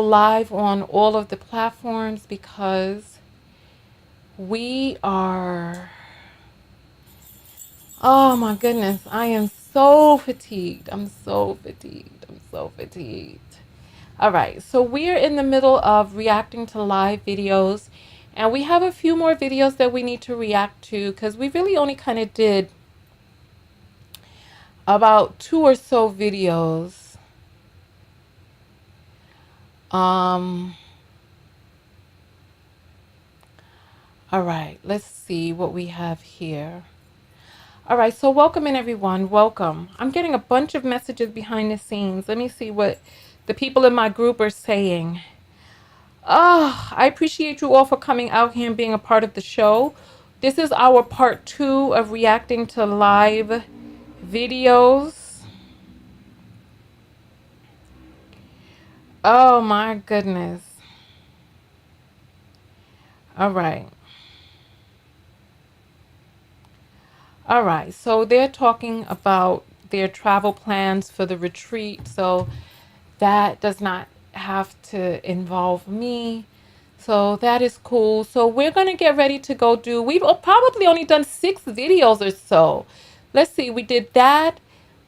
live on all of the platforms because we are, oh my goodness, I am so fatigued. I'm so fatigued. I'm so fatigued. All right, so we're in the middle of reacting to live videos, and we have a few more videos that we need to react to because we really only kind of did about 2 or so videos. All right, let's see what we have here. All right, so welcome in everyone. Welcome. I'm getting a bunch of messages behind the scenes. Let me see what the people in my group are saying. Oh, I appreciate you all for coming out here and being a part of the show. This is our part 2 of reacting to live videos. Oh my goodness. All right. All right, so they're talking about their travel plans for the retreat. So that does not have to involve me. So that is cool. So we're going to get ready to go do, we've probably only done 6 videos or so. Let's see, we did that.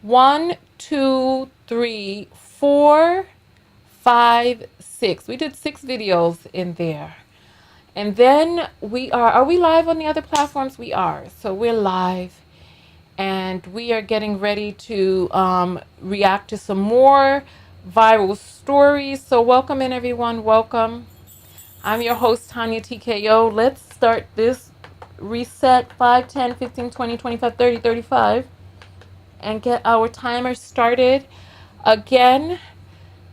1, 2, 3, 4, 5, 6. We did 6 videos in there. And then are we live on the other platforms? We are. So we're live. And we are getting ready to react to some more viral stories. So welcome in everyone, welcome. I'm your host, Tonya TKO. Let's start this reset 5, 10, 15, 20, 25, 30, 35 and get our timer started again.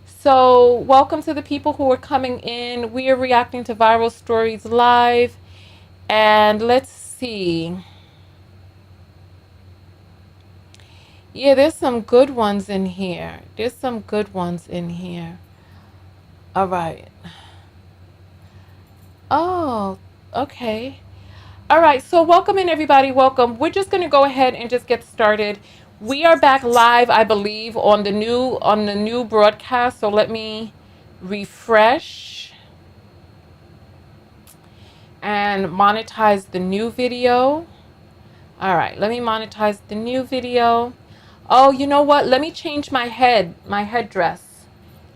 So welcome to the people who are coming in. We are reacting to viral stories live. And let's see. Yeah, there's some good ones in here. There's some good ones in here. All right. Oh, okay. All right. So welcome in everybody. Welcome. We're just going to go ahead and just get started. We are back live, I believe, on the new broadcast. So let me refresh and monetize the new video. All right. Let me monetize the new video. Oh, you know what? Let me change my headdress.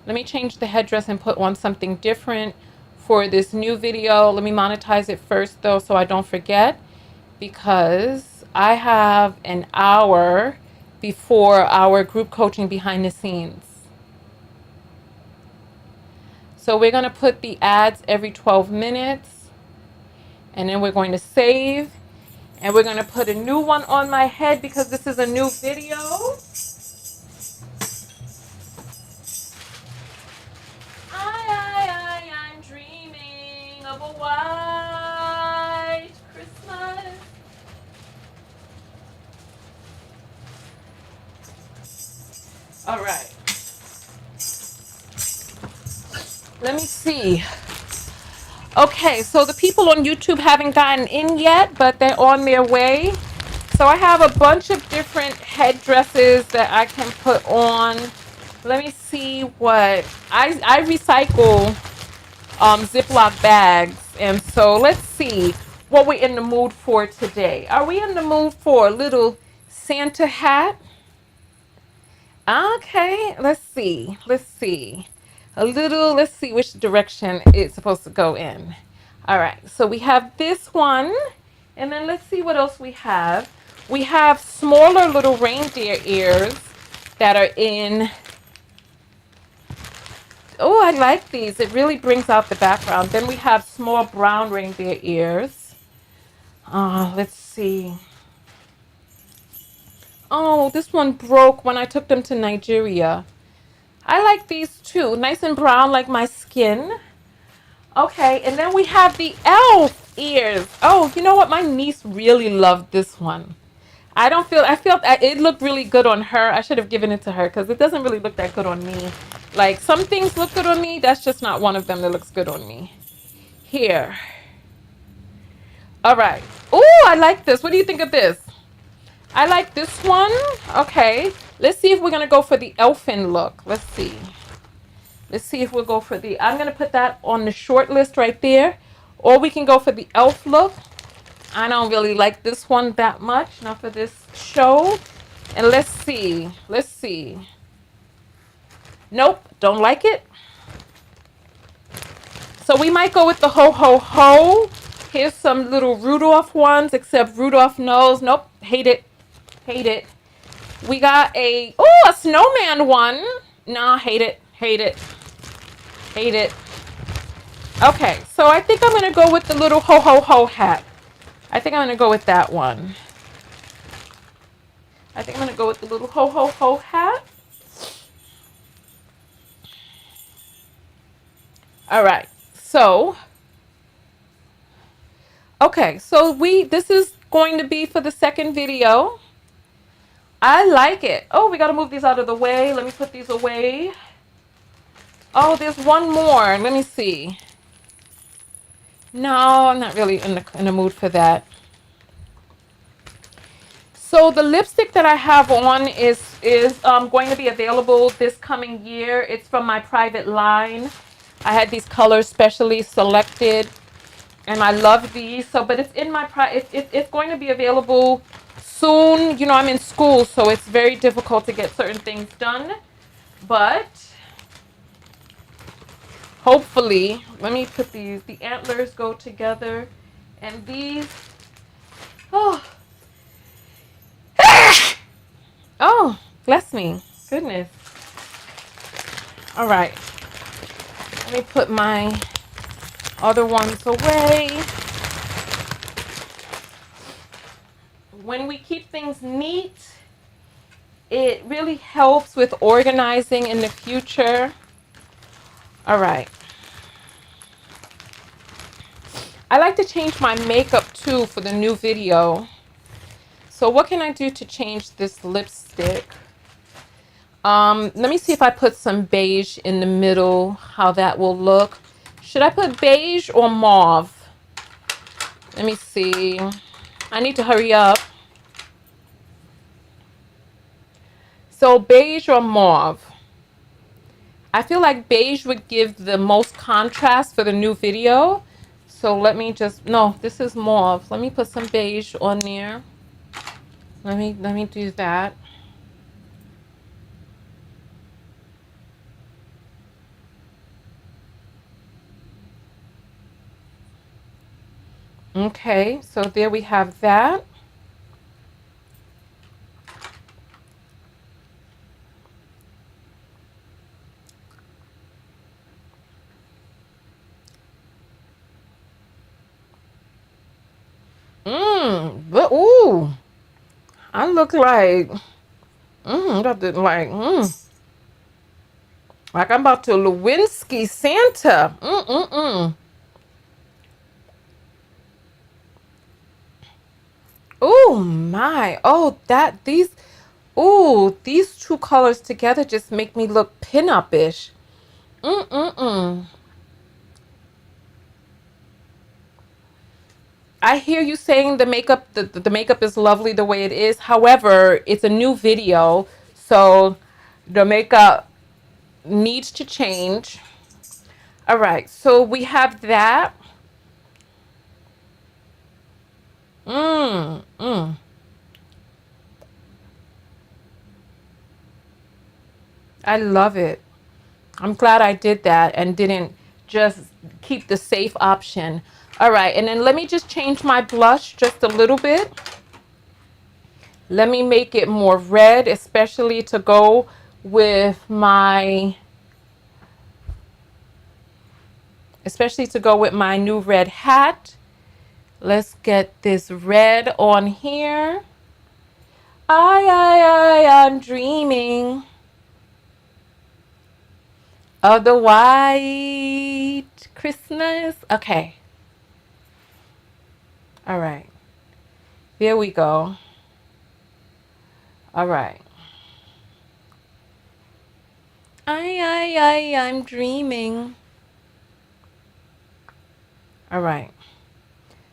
Let me change the headdress and put on something different for this new video. Let me monetize it first though, so I don't forget, because I have an hour before our group coaching behind the scenes. So we're going to put the ads every 12 minutes, and then we're going to save, and we're going to put a new one on my head because this is a new video. I'm dreaming of a white Christmas. All right. Let me see. Okay, so the people on YouTube haven't gotten in yet, but they're on their way. So I have a bunch of different headdresses that I can put on. Let me see what I recycle Ziploc bags, and so let's see what we're in the mood for today. Are we in the mood for a little Santa hat? Okay, let's see. Let's see. Let's see which direction it's supposed to go in. All right, so we have this one, and then let's see what else we have. We have smaller little reindeer ears that are in. Oh, I like these. It really brings out the background. Then we have small brown reindeer ears. Let's see. Oh, this one broke when I took them to Nigeria. I like these too. Nice and brown like my skin. Okay, and then we have the elf ears. Oh, you know what? My niece really loved this one. I felt that it looked really good on her. I should have given it to her because it doesn't really look that good on me. Like, some things look good on me. That's just not one of them that looks good on me. Here. All right. Oh, I like this. What do you think of this? I like this one. Okay. Let's see if we're going to go for the elfin look. Let's see. Let's see if we'll go for the, I'm going to put that on the short list right there. Or we can go for the elf look. I don't really like this one that much, not for this show. And let's see. Let's see. Nope, don't like it. So we might go with the ho ho ho. Here's some little Rudolph ones, except Rudolph knows. Nope, hate it. Hate it. We got a snowman one. Nah, hate it. Hate it. Hate it. Okay, so I think I'm going to go with the little ho ho ho hat. I think I'm going to go with that one. I think I'm going to go with the little ho ho ho hat. All right. So, okay. So this is going to be for the second video. I like it. Oh, we got to move these out of the way. Let me put these away. Oh, there's one more. Let me see. No, I'm not really in the mood for that. So the lipstick that I have on is going to be available this coming year. It's from my private line. I had these colors specially selected, and I love these. So, but it's in my it's going to be available soon. You know, I'm in school, so it's very difficult to get certain things done. But hopefully, let me put these. The antlers go together, and these. Oh. Oh, bless me. Goodness. All right. Let me put my other ones away. When we keep things neat, it really helps with organizing in the future. All right. I like to change my makeup too for the new video. So what can I do to change this lipstick? Let me see if I put some beige in the middle, how that will look. Should I put beige or mauve? Let me see. I need to hurry up. So beige or mauve? I feel like beige would give the most contrast for the new video. So let me just, no, this is mauve. Let me put some beige on there. Let me do that. Okay, so there we have that. But ooh, I look like, got the like I'm about to Lewinsky Santa. Oh my, these two colors together just make me look pin-up-ish. I hear you saying the makeup is lovely the way it is. However, it's a new video, so the makeup needs to change. All right, so we have that. I love it. I'm glad I did that and didn't just keep the safe option. All right, and then let me just change my blush just a little bit. Let me make it more red, especially to go with my new red hat. Let's get this red on here. I'm dreaming of the white Christmas. Okay. All right. There we go. All right. I'm dreaming. All right.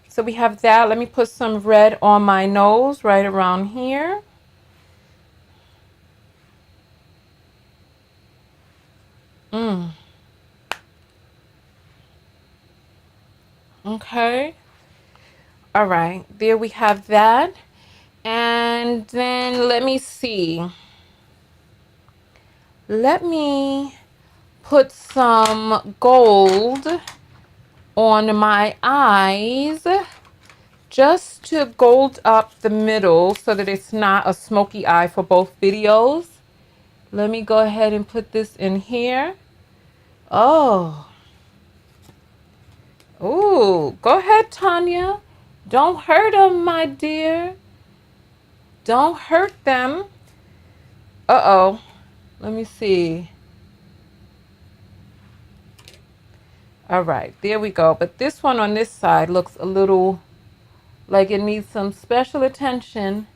So we have that. Let me put some red on my nose right around here. Okay. All right. There we have that. And then let me see. Let me put some gold on my eyes just to gold up the middle so that it's not a smoky eye for both videos. Let me go ahead and put this in here. Oh. Ooh, go ahead, Tonya. Don't hurt them, my dear. Don't hurt them. Uh-oh. Let me see. All right, there we go. But this one on this side looks a little like it needs some special attention.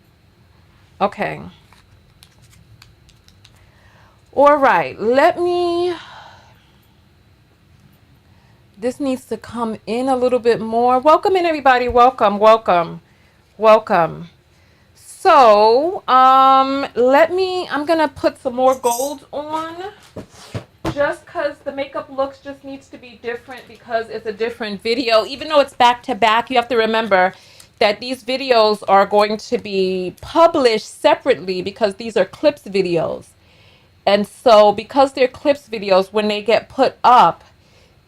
Okay. All right, this needs to come in a little bit more. Welcome in, everybody. Welcome, welcome, welcome. So, I'm gonna put some more gold on just because the makeup looks just needs to be different because it's a different video. Even though it's back to back, you have to remember that these videos are going to be published separately because these are clips videos. And so because they're clips videos, when they get put up,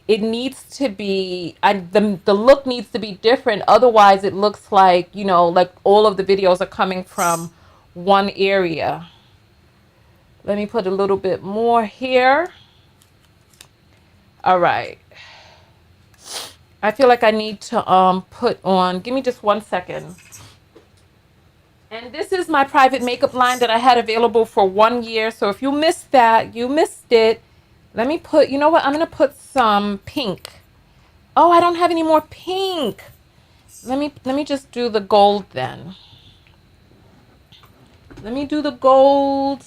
it needs to be, the look needs to be different. Otherwise, it looks like, like all of the videos are coming from one area. Let me put a little bit more here. All right. I feel like I need to put on, give me just 1 second. And this is my private makeup line that I had available for 1 year. So if you missed that, you missed it. Let me put, you know what? I'm going to put some pink. Oh, I don't have any more pink. Let me just do the gold then. Let me do the gold.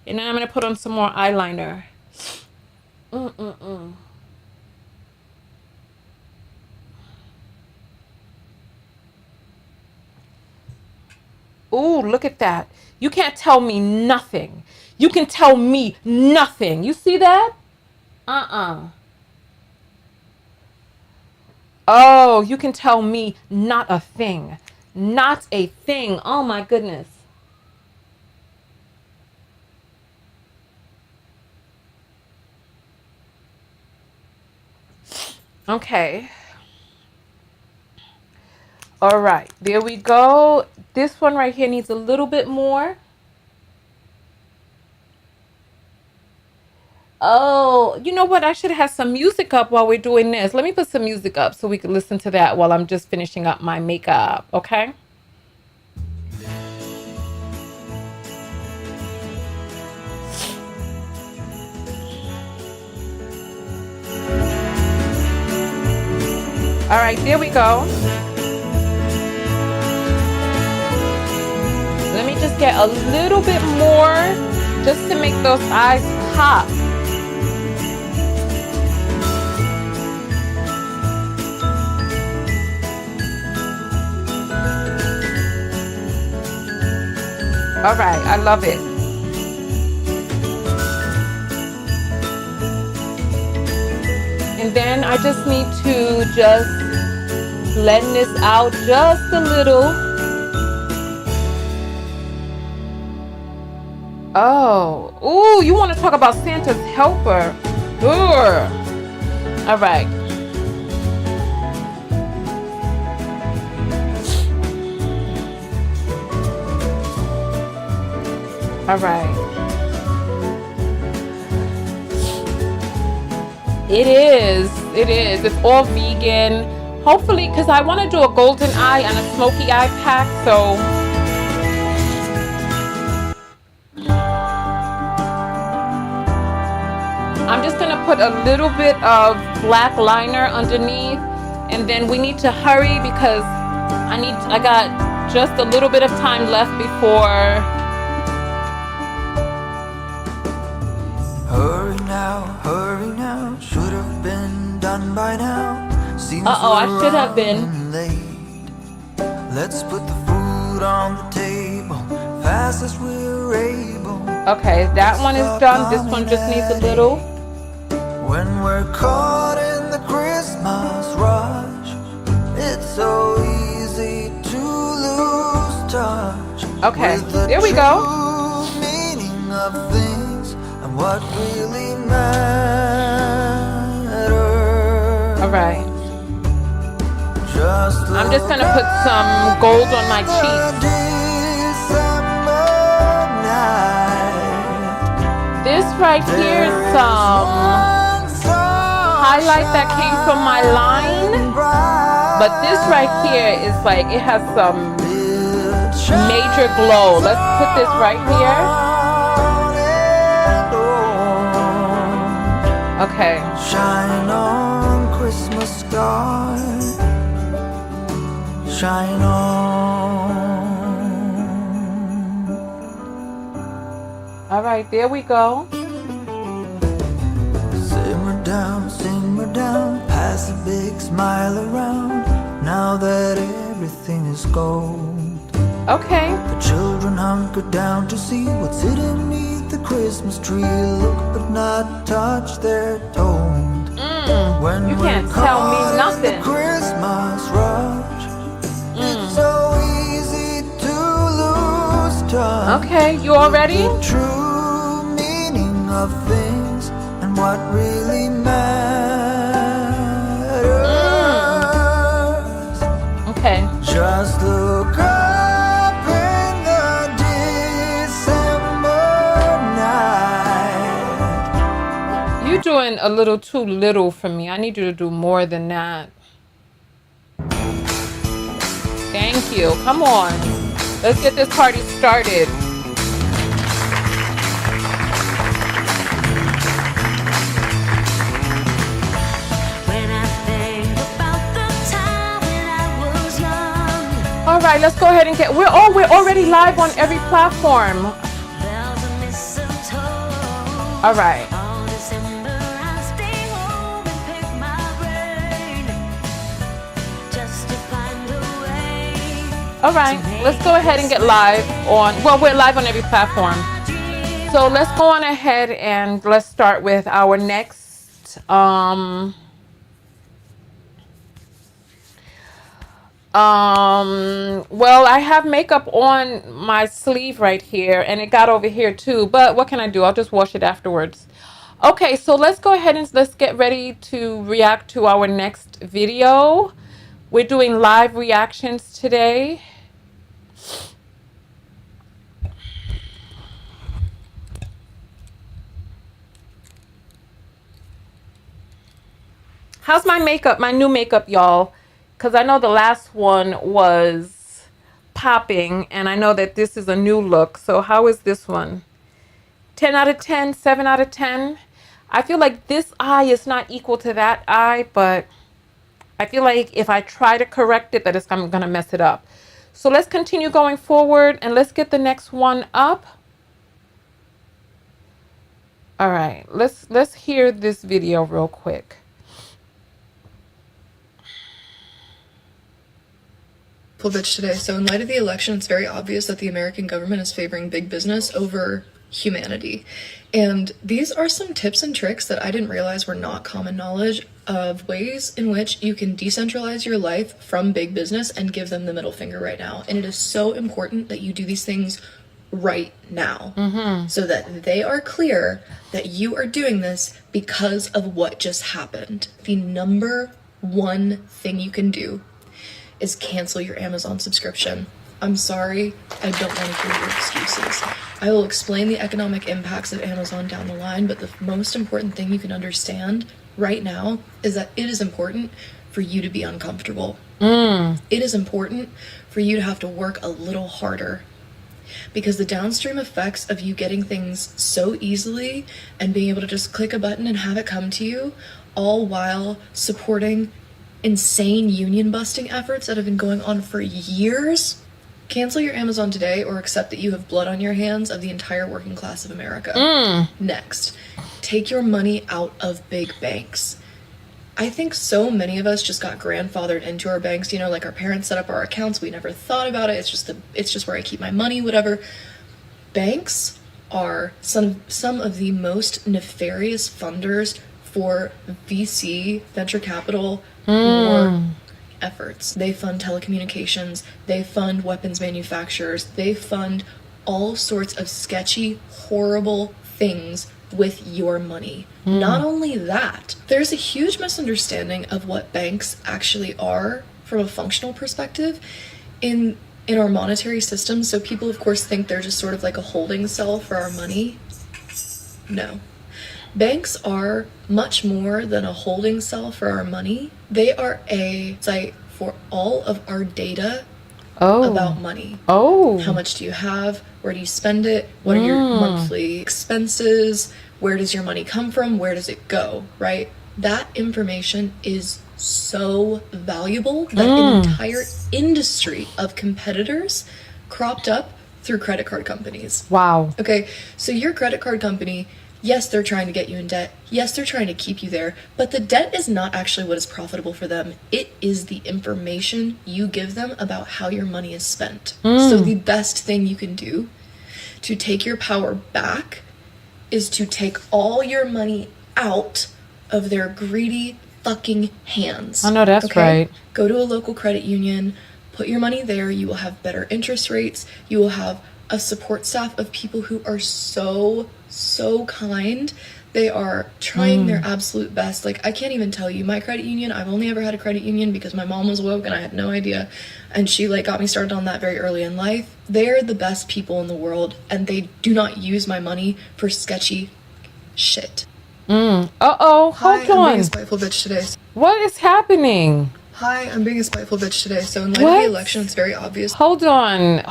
And then I'm going to put on some more eyeliner. Ooh, look at that. You can't tell me nothing. You can tell me nothing. You see that? Oh, you can tell me not a thing. Not a thing. Oh my goodness. Okay. All right, there we go. This one right here needs a little bit more. Oh, you know what? I should have some music up while we're doing this. Let me put some music up so we can listen to that while I'm just finishing up my makeup, okay? All right, there we go. Let me just get a little bit more just to make those eyes pop. All right, I love it. And then I just need to just blend this out just a little. Oh, ooh, you want to talk about Santa's helper? Ooh. All right. All right. It is. It is. It's all vegan. Hopefully, because I want to do a golden eye and a smoky eye pack, so. I'm just going to put a little bit of black liner underneath, and then we need to hurry because I got just a little bit of time left before. Hurry now, should have been done by now. I should have been. Late. Let's put the food on the table, fast as we're able. Okay, that one is done. This one just needs a little. When we're caught in the Christmas rush, Okay, with the there we go. true meaning of things and what really matters. All right. Just I'm just look gonna put some up gold on my in the cheeks. December night. This right here is There is some one highlight that came from my line. But this right here is like, it has some major glow. Let's put this right here. Okay. Shine on, Christmas star. Shine on. All right, there we go. Simmer down, pass a big smile around. Now that everything is gold. Okay. The children hunker down to see what's hidden beneath the Christmas tree. Look but not touch, they're told. When You we're can't tell me caught in nothing. the Christmas rush, it's so easy to lose touch. Okay, you all ready? The true meaning of things and what really matters. Okay. Just look up in the December night. You're doing a little too little for me. I need you to do more than that. Thank you. Come on. Let's get this party started. All right, let's go ahead and get, we're already live on every platform. All right. All right, let's go ahead and get live on, well, we're live on every platform. So let's go on ahead and let's start with our next, well, I have makeup on my sleeve right here, and it got over here too, but what can I do? I'll just wash it afterwards. Okay, so let's go ahead and let's get ready to react to our next video. We're doing live reactions today. How's my makeup, my new makeup, y'all? Because I know the last one was popping, and I know that this is a new look. So how is this one? 10 out of 10, 7 out of 10. I feel like this eye is not equal to that eye, but I feel like if I try to correct it, that I'm going to mess it up. So let's continue going forward, and let's get the next one up. All right, let's hear this video real quick. Bitch today. So in light of the election, it's very obvious that the American government is favoring big business over humanity. And these are some tips and tricks that I didn't realize were not common knowledge of ways in which you can decentralize your life from big business and give them the middle finger right now. And it is so important that you do these things right now so that they are clear that you are doing this because of what just happened. The number one thing you can do is cancel your Amazon subscription. I'm sorry, I don't want to hear your excuses. I will explain the economic impacts of Amazon down the line, but the most important thing you can understand right now is that it is important for you to be uncomfortable. It is important for you to have to work a little harder, because the downstream effects of you getting things so easily and being able to just click a button and have it come to you, all while supporting insane union busting efforts that have been going on for years. Cancel your Amazon today or accept that you have blood on your hands of the entire working class of America. Next, take your money out of big banks. I think so many of us just got grandfathered into our banks, you know, like our parents set up our accounts, we never thought about it, it's just where I keep my money, whatever. Banks are some of the most nefarious funders for VC, venture capital, or efforts. They fund telecommunications, they fund weapons manufacturers, they fund all sorts of sketchy, horrible things with your money. Not only that, there's a huge misunderstanding of what banks actually are from a functional perspective in our monetary system. So people, of course, think they're just sort of like a holding cell for our money. No. Banks are much more than a holding cell for our money. They are a site for all of our data about money. How much do you have? Where do you spend it? What are your monthly expenses? Where does your money come from? Where does it go? Right? That information is so valuable that an entire industry of competitors cropped up through credit card companies. Wow. Okay, so your credit card company, yes, they're trying to get you in debt. Yes, they're trying to keep you there. But the debt is not actually what is profitable for them. It is the information you give them about how your money is spent. So the best thing you can do to take your power back is to take all your money out of their greedy fucking hands. I know that's right. Go to a local credit union, put your money there. You will have better interest rates. You will have a support staff of people who are so kind. They are trying their absolute best. Like, I can't even tell you, my credit union, I've only ever had a credit union because my mom was woke and I had no idea. And she got me started on that very early in life. They're the best people in the world, and they do not use my money for sketchy shit. Uh-oh, hold Hi, I'm being on. a spiteful bitch today. What is happening? Hi, I'm being a spiteful bitch today. So in light of the election, it's very obvious. Hold on.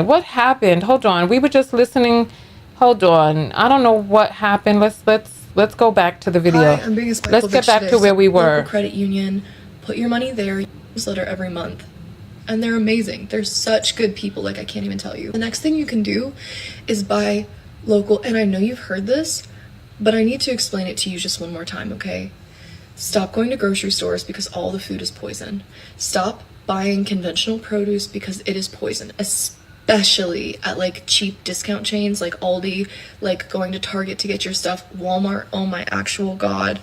What happened? Hold on. We were just listening. Hold on. I don't know what happened. Let's go back to the video. Hi, I'm being a spiteful Let's get bitch back today. to where we were. Local credit union, put your money there. Newsletter every month. And they're amazing. They're such good people, like I can't even tell you. The next thing you can do is buy local, and I know you've heard this, but I need to explain it to you just one more time, okay? Stop going to grocery stores because all the food is poison. Stop buying conventional produce because it is poison, especially at cheap discount chains like Aldi, like going to Target to get your stuff, Walmart, oh my actual god.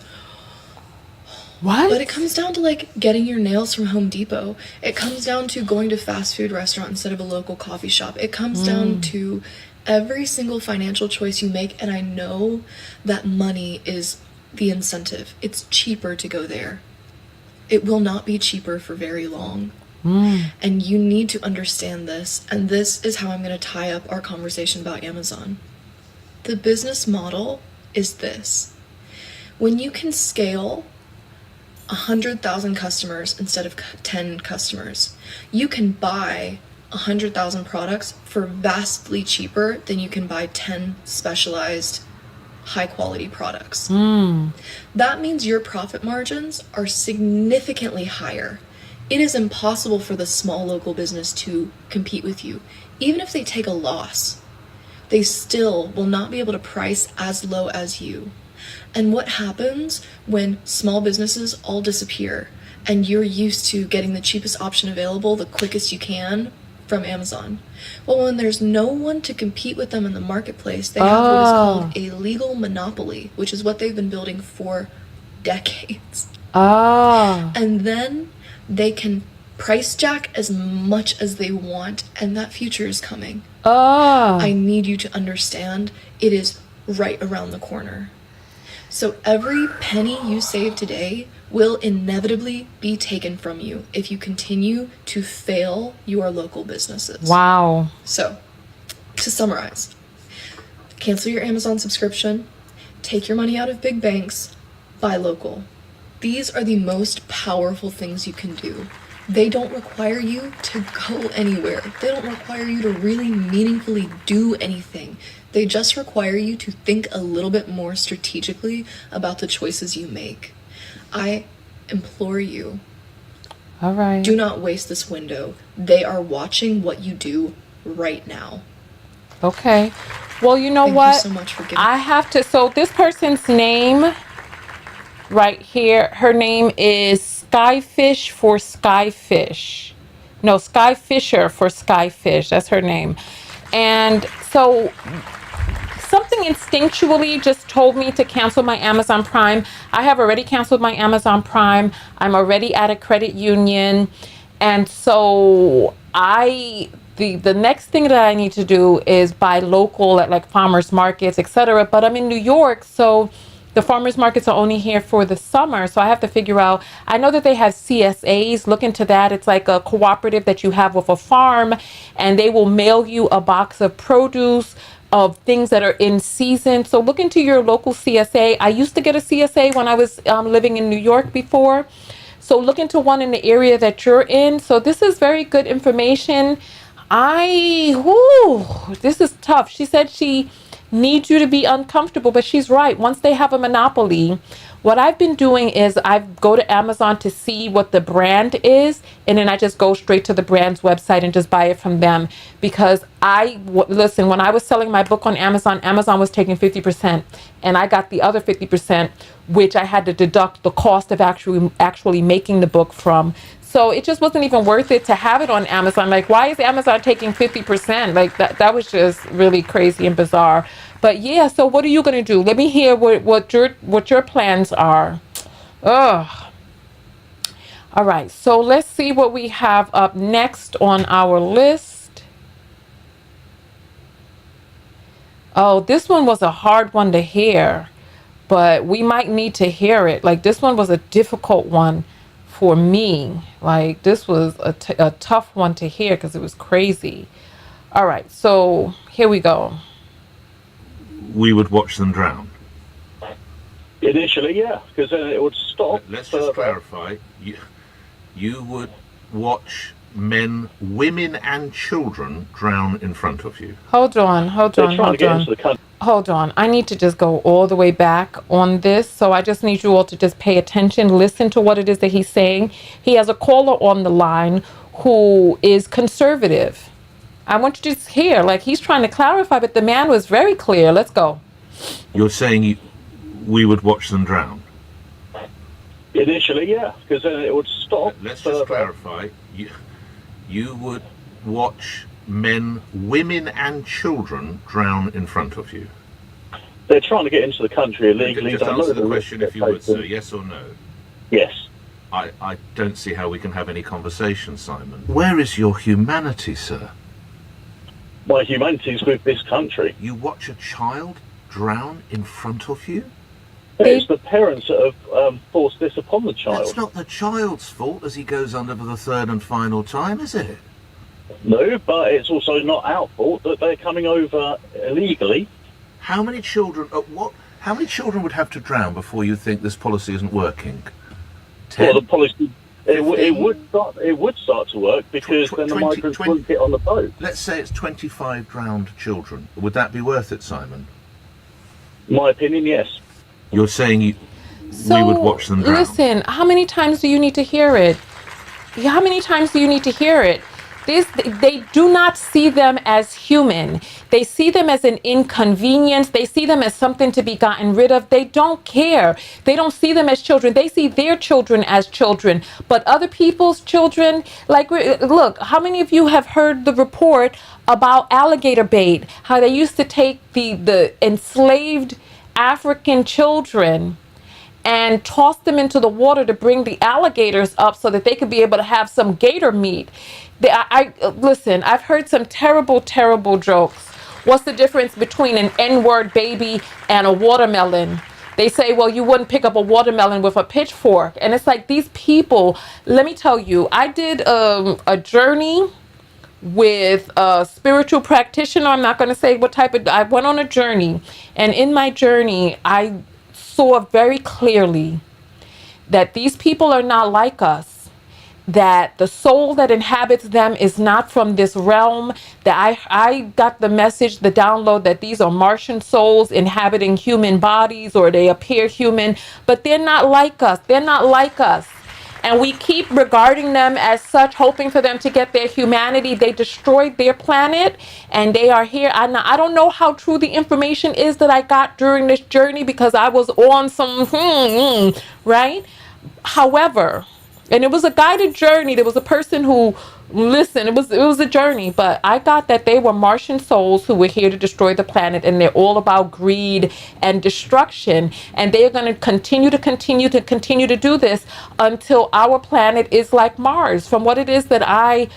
What? But it comes down to getting your nails from Home Depot. It comes down to going to fast food restaurant instead of a local coffee shop. It comes down to every single financial choice you make, and I know that money is the incentive. It's cheaper to go there. It will not be cheaper for very long. And you need to understand this, and this is how I'm going to tie up our conversation about Amazon. The business model is this. When you can scale 100,000 customers instead of 10 customers, you can buy 100,000 products for vastly cheaper than you can buy 10 specialized high quality products. That means your profit margins are significantly higher. It is impossible for the small local business to compete with you. Even if they take a loss, they still will not be able to price as low as you. And what happens when small businesses all disappear and you're used to getting the cheapest option available the quickest you can from Amazon? Well, when there's no one to compete with them in the marketplace, they have what is called a legal monopoly, which is what they've been building for decades. And then they can price jack as much as they want, and that future is coming. I need you to understand it is right around the corner. So every penny you save today will inevitably be taken from you if you continue to fail your local businesses. Wow. So, to summarize, cancel your Amazon subscription, take your money out of big banks, buy local. These are the most powerful things you can do. They don't require you to go anywhere. They don't require you to really meaningfully do anything. They just require you to think a little bit more strategically about the choices you make. I implore you, All right. do not waste this window. They are watching what you do right now. Okay. Well, you know Thank what? you so much for giving. I have to. So this person's name right here, her name is Skyfish for Skyfish. No, Skyfisher for Skyfish. That's her name. And so something something instinctually just told me to cancel my Amazon Prime. I have already canceled my Amazon Prime. I'm already at a credit union. And so the next thing that I need to do is buy local at like farmers markets, etc. But I'm in New York, so the farmers markets are only here for the summer. So I have to figure out, I know that they have CSAs. Look into that. It's like a cooperative that you have with a farm, and they will mail you a box of produce of things that are in season. So look into your local CSA. I used to get a CSA when I was living in New York before. So look into one in the area that you're in. So this is very good information. This is tough. She said she needs you to be uncomfortable, but she's right. Once they have a monopoly, what I've been doing is I go to Amazon to see what the brand is, and then I just go straight to the brand's website and just buy it from them. Because listen, when I was selling my book on Amazon, Amazon was taking 50%, and I got the other 50%, which I had to deduct the cost of actually making the book from. So it just wasn't even worth it to have it on Amazon. Like, why is Amazon taking 50%? Like that was just really crazy and bizarre. But yeah, so what are you gonna do? Let me hear what your plans are. Ugh. All right, so let's see what we have up next on our list. Oh, this one was a hard one to hear, but we might need to hear it. Like, this one was a difficult one for me. Like, this was a tough one to hear because it was crazy. All right, so here we go. We would watch them drown. Initially, yeah, because then it would stop. Let's just clarify. You would watch men, women, and children drown in front of you. Hold on. I need to just go all the way back on this. So I just need you all to just pay attention, listen to what it is that he's saying. He has a caller on the line who is conservative. I want you to just hear, like, he's trying to clarify, but the man was very clear. Let's go. You're saying we would watch them drown? Initially, yeah, because then it would stop. Let's just clarify. You would watch men, women, and children drown in front of you. They're trying to get into the country illegally. Just answer the question if you would, sir. Yes or no? Yes. I don't see how we can have any conversation, Simon. Where is your humanity, sir? My humanity is with this country. You watch a child drown in front of you? It's the parents that have forced this upon the child. That's not the child's fault as he goes under for the third and final time, is it? No, but it's also not our fault that they're coming over illegally. How many children? How many children would have to drown before you think this policy isn't working? 10? Well, the policy it would start to work because then the migrants wouldn't get on the boat. Let's say it's 25 drowned children. Would that be worth it, Simon? My opinion, yes. You're saying we would watch them drown. Listen, how many times do you need to hear it? How many times do you need to hear it? They do not see them as human. They see them as an inconvenience. They see them as something to be gotten rid of. They don't care. They don't see them as children. They see their children as children. But other people's children, like, look, how many of you have heard the report about alligator bait? How they used to take the enslaved African children and toss them into the water to bring the alligators up so that they could be able to have some gator meat. Listen, I've heard some terrible, terrible jokes. What's the difference between an N-word baby and a watermelon? They say, well, you wouldn't pick up a watermelon with a pitchfork. And it's like, these people, let me tell you, I did a journey with a spiritual practitioner. I'm not going to say what type of, I went on a journey. And in my journey, I saw very clearly that these people are not like us, that the soul that inhabits them is not from this realm, that I got the message, the download, that these are Martian souls inhabiting human bodies, or they appear human, but they're not like us. They're not like us. And we keep regarding them as such, hoping for them to get their humanity. They destroyed their planet and they are here. I don't know how true the information is that I got during this journey because I was on some, right? However, And it was a guided journey. There was a person who, listen, it was a journey, but I got that they were Martian souls who were here to destroy the planet, and they're all about greed and destruction, and they're going to continue to do this until our planet is like Mars. From what it is that I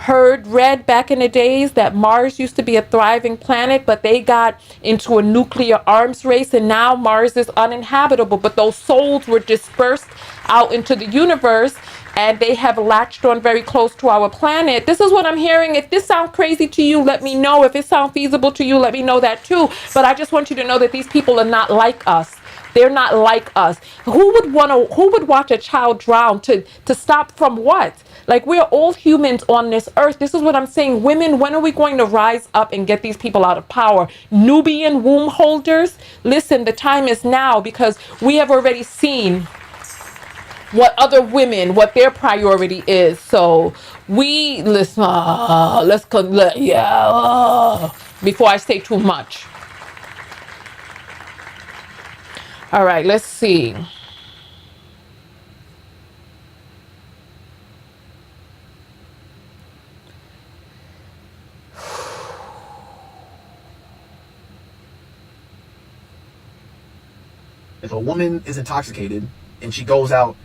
read back in the days, that Mars used to be a thriving planet, but they got into a nuclear arms race, and now Mars is uninhabitable. But those souls were dispersed out into the universe, and they have latched on very close to our planet. This is what I'm hearing. If this sounds crazy to you, let me know. If it sounds feasible to you, let me know that too. But I just want you to know that these people are not like us. They're not like us. Who would watch a child drown to stop from what? Like, we're all humans on this earth. This is what I'm saying. Women, when are we going to rise up and get these people out of power? Nubian womb holders, listen, the time is now, because we have already seen what other women, what their priority is. So we, listen, before I say too much. All right, let's see. If a woman is intoxicated and she goes out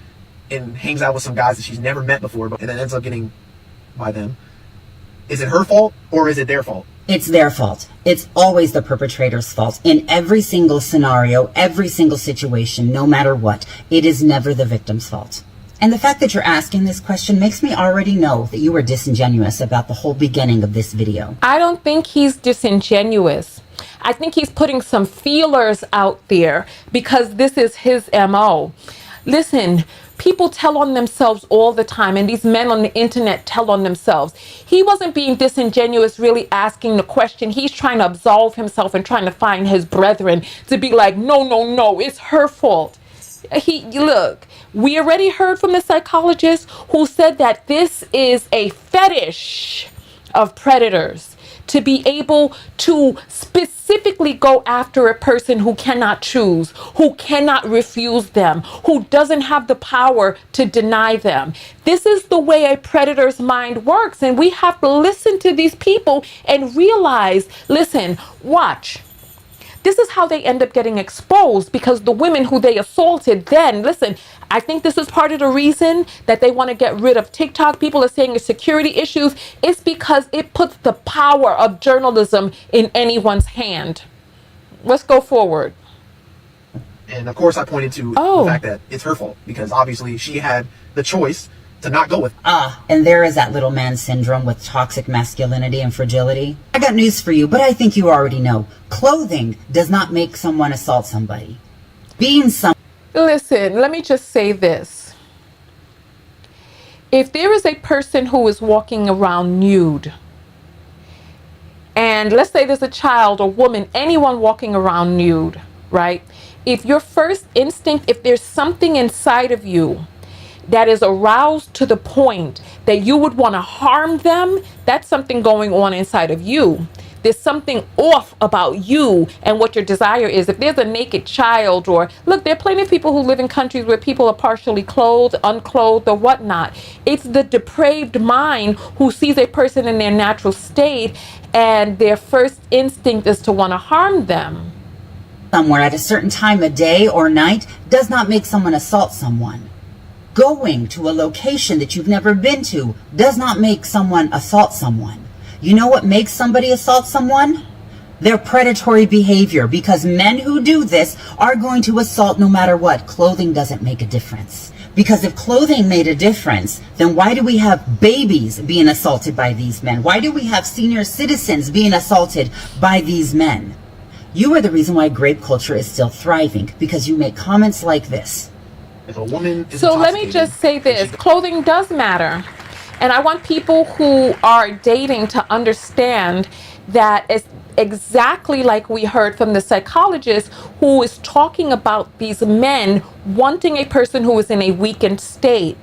and hangs out with some guys that she's never met before, and then ends up getting by them, is it her fault or is it their fault? It's their fault. It's always the perpetrator's fault. In every single scenario, every single situation, no matter what, it is never the victim's fault. And the fact that you're asking this question makes me already know that you were disingenuous about the whole beginning of this video. I don't think he's disingenuous. I think he's putting some feelers out there because this is his MO. Listen, people tell on themselves all the time, and these men on the internet tell on themselves. He wasn't being disingenuous, really asking the question. He's trying to absolve himself and trying to find his brethren to be like, no, it's her fault. Look, we already heard from the psychologist who said that this is a fetish of predators, to be able to specifically go after a person who cannot choose, who cannot refuse them, who doesn't have the power to deny them. This is the way a predator's mind works, and we have to listen to these people and realize, listen, watch. This is how they end up getting exposed, because the women who they assaulted then, listen, I think this is part of the reason that they want to get rid of TikTok. People are saying it's security issues. It's because it puts the power of journalism in anyone's hand. Let's go forward. And of course I pointed to the fact that it's her fault, because obviously she had the choice to not go with. And there is that little man syndrome with toxic masculinity and fragility. I got news for you, but I think you already know. Clothing does not make someone assault somebody. Listen, let me just say this. If there is a person who is walking around nude, and let's say there's a child or woman, anyone walking around nude, right? If your first instinct, if there's something inside of you that is aroused to the point that you would want to harm them, that's something going on inside of you. There's something off about you and what your desire is. If there's a naked child, or look, there are plenty of people who live in countries where people are partially clothed, unclothed, or whatnot. It's the depraved mind who sees a person in their natural state, and their first instinct is to want to harm them. Somewhere at a certain time of day or night does not make someone assault someone. Going to a location that you've never been to does not make someone assault someone. You know what makes somebody assault someone? Their predatory behavior, because men who do this are going to assault no matter what. Clothing doesn't make a difference. Because if clothing made a difference, then why do we have babies being assaulted by these men? Why do we have senior citizens being assaulted by these men? You are the reason why grape culture is still thriving, because you make comments like this. If a woman is So let me just say this. Clothing does matter. And I want people who are dating to understand that it's exactly like we heard from the psychologist who is talking about these men wanting a person who is in a weakened state.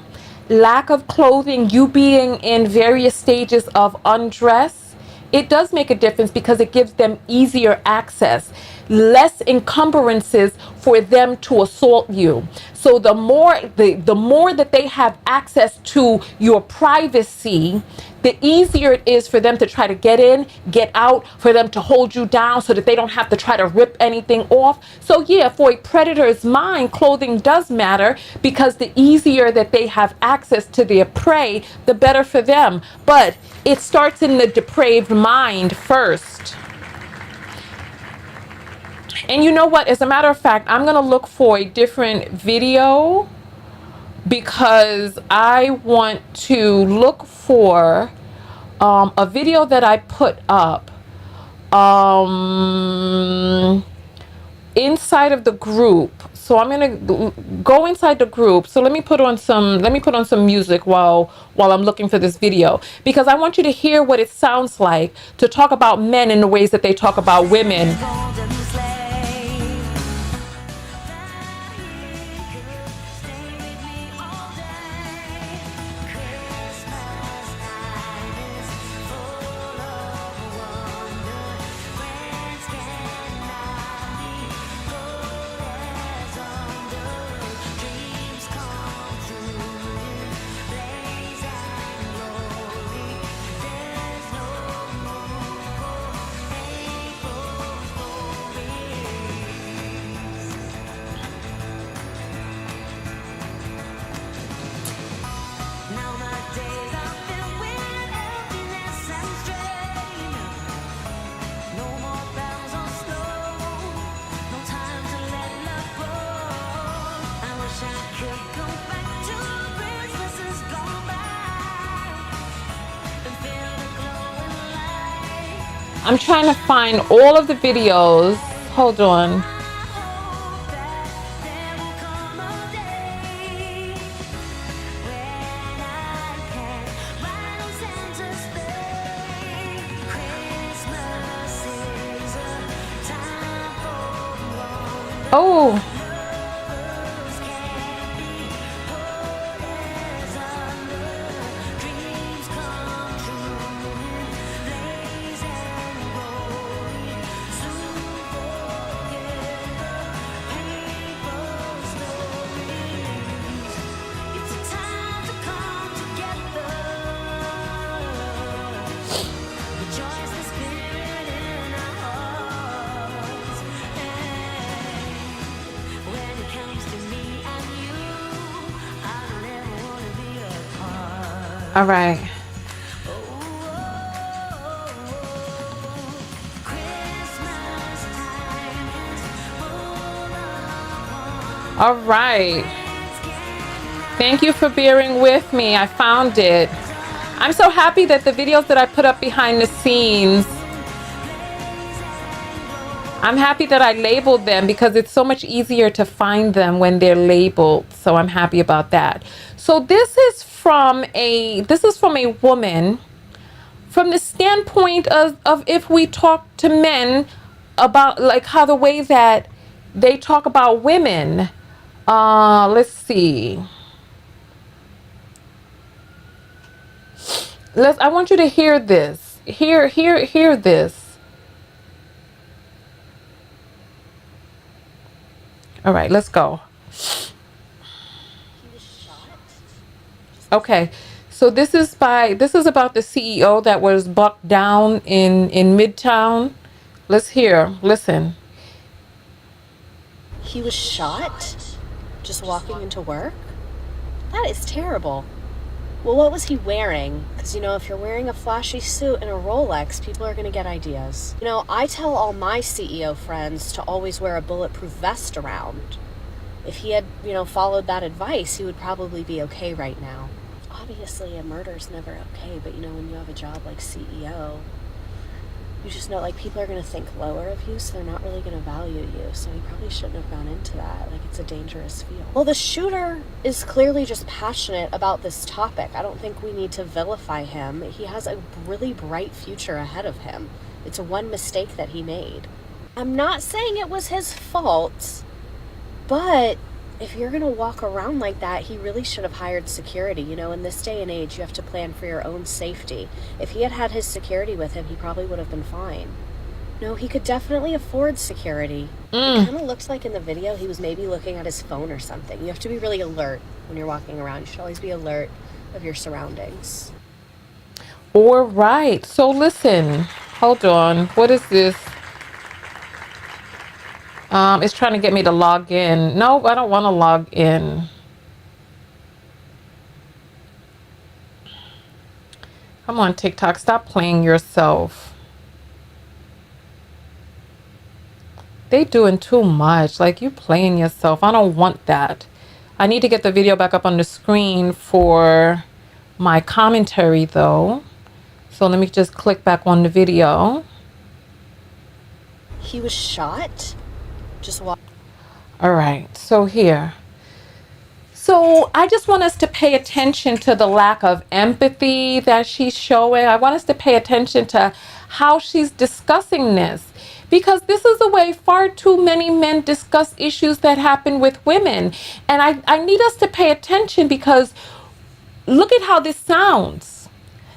Lack of clothing, you being in various stages of undress, it does make a difference because it gives them easier access. less encumbrances for them to assault you. So the more that they have access to your privacy, the easier it is for them to try to get in, get out, for them to hold you down so that they don't have to try to rip anything off. So yeah, for a predator's mind, clothing does matter, because the easier that they have access to their prey, the better for them. But it starts in the depraved mind first. And you know what? As a matter of fact, I'm going to look for a different video, because I want to look for a video that I put up inside of the group. So I'm gonna go inside the group. So let me put on some music while I'm looking for this video, because I want you to hear what it sounds like to talk about men in the ways that they talk about women. I'm trying to find all of the videos. Hold on. Oh. All right. All right. Thank you for bearing with me. I found it. I'm so happy that the videos that I put up behind the scenes, I'm happy that I labeled them, because it's so much easier to find them when they're labeled. So I'm happy about that. So this is from a woman, from the standpoint of if we talk to men about like how the way that they talk about women. Let's see. I want you to hear this. Hear this. All right, let's go. Okay, so this is about the CEO that was bucked down in Midtown. Listen. He was shot just walking into work? That is terrible. Well, what was he wearing? Because, if you're wearing a flashy suit and a Rolex, people are going to get ideas. I tell all my CEO friends to always wear a bulletproof vest around. If he had, followed that advice, he would probably be okay right now. Obviously, a murder's never okay, but, when you have a job like CEO, you just know, people are going to think lower of you, so they're not really going to value you. So he probably shouldn't have gone into that. It's a dangerous field. Well, the shooter is clearly just passionate about this topic. I don't think we need to vilify him. He has a really bright future ahead of him. It's one mistake that he made. I'm not saying it was his fault, but if you're going to walk around like that, he really should have hired security. In this day and age, you have to plan for your own safety. If he had had his security with him, he probably would have been fine. No, he could definitely afford security. It kind of looked like in the video he was maybe looking at his phone or something. You have to be really alert when you're walking around. You should always be alert of your surroundings. All right. So listen, hold on. What is this? It's trying to get me to log in. No, I don't want to log in. Come on, TikTok, stop playing yourself. They doing too much. Like, you playing yourself. I don't want that. I need to get the video back up on the screen for my commentary though. So let me just click back on the video. He was shot? Just walk. All right, so here. So I just want us to pay attention to the lack of empathy that she's showing. I want us to pay attention to how she's discussing this, because this is the way far too many men discuss issues that happen with women. And I need us to pay attention, because look at how this sounds.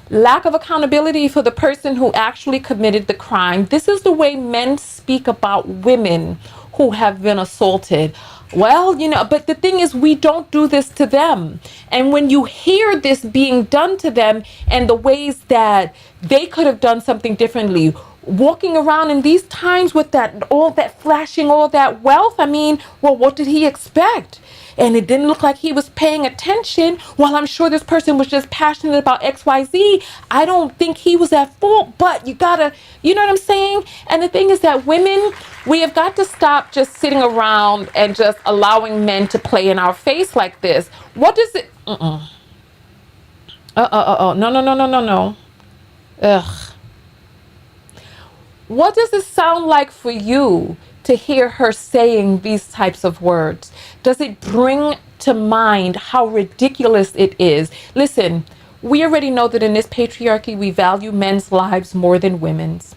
Lack of accountability for the person who actually committed the crime. This is the way men speak about women who have been assaulted. Well, you know, but the thing is, we don't do this to them. And when you hear this being done to them and the ways that they could have done something differently, walking around in these times with that, all that flashing, all that wealth, I mean, well, what did he expect? And it didn't look like he was paying attention. Well, I'm sure this person was just passionate about XYZ. I don't think he was at fault, but you gotta, you know what I'm saying? And the thing is that women, we have got to stop just sitting around and just allowing men to play in our face like this. What does it, no, no. Ugh. What does it sound like for you to hear her saying these types of words? Does it bring to mind how ridiculous it is? Listen, we already know that in this patriarchy, we value men's lives more than women's.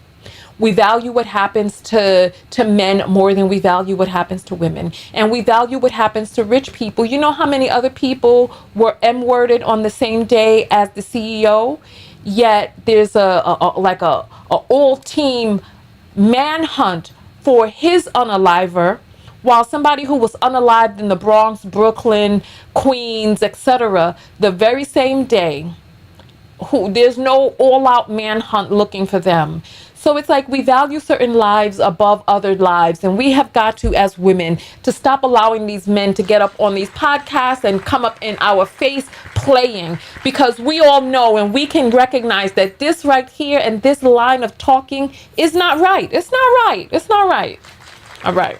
We value what happens to men more than we value what happens to women. And we value what happens to rich people. You know how many other people were M-worded on the same day as the CEO? Yet there's a all team manhunt for his unaliver, while somebody who was unalived in the Bronx, Brooklyn, Queens, etc., the very same day, who there's no all-out manhunt looking for them. So it's like we value certain lives above other lives, and we have got to, as women, to stop allowing these men to get up on these podcasts and come up in our face playing, because we all know and we can recognize that this right here and this line of talking is not right. It's not right. It's not right. All right.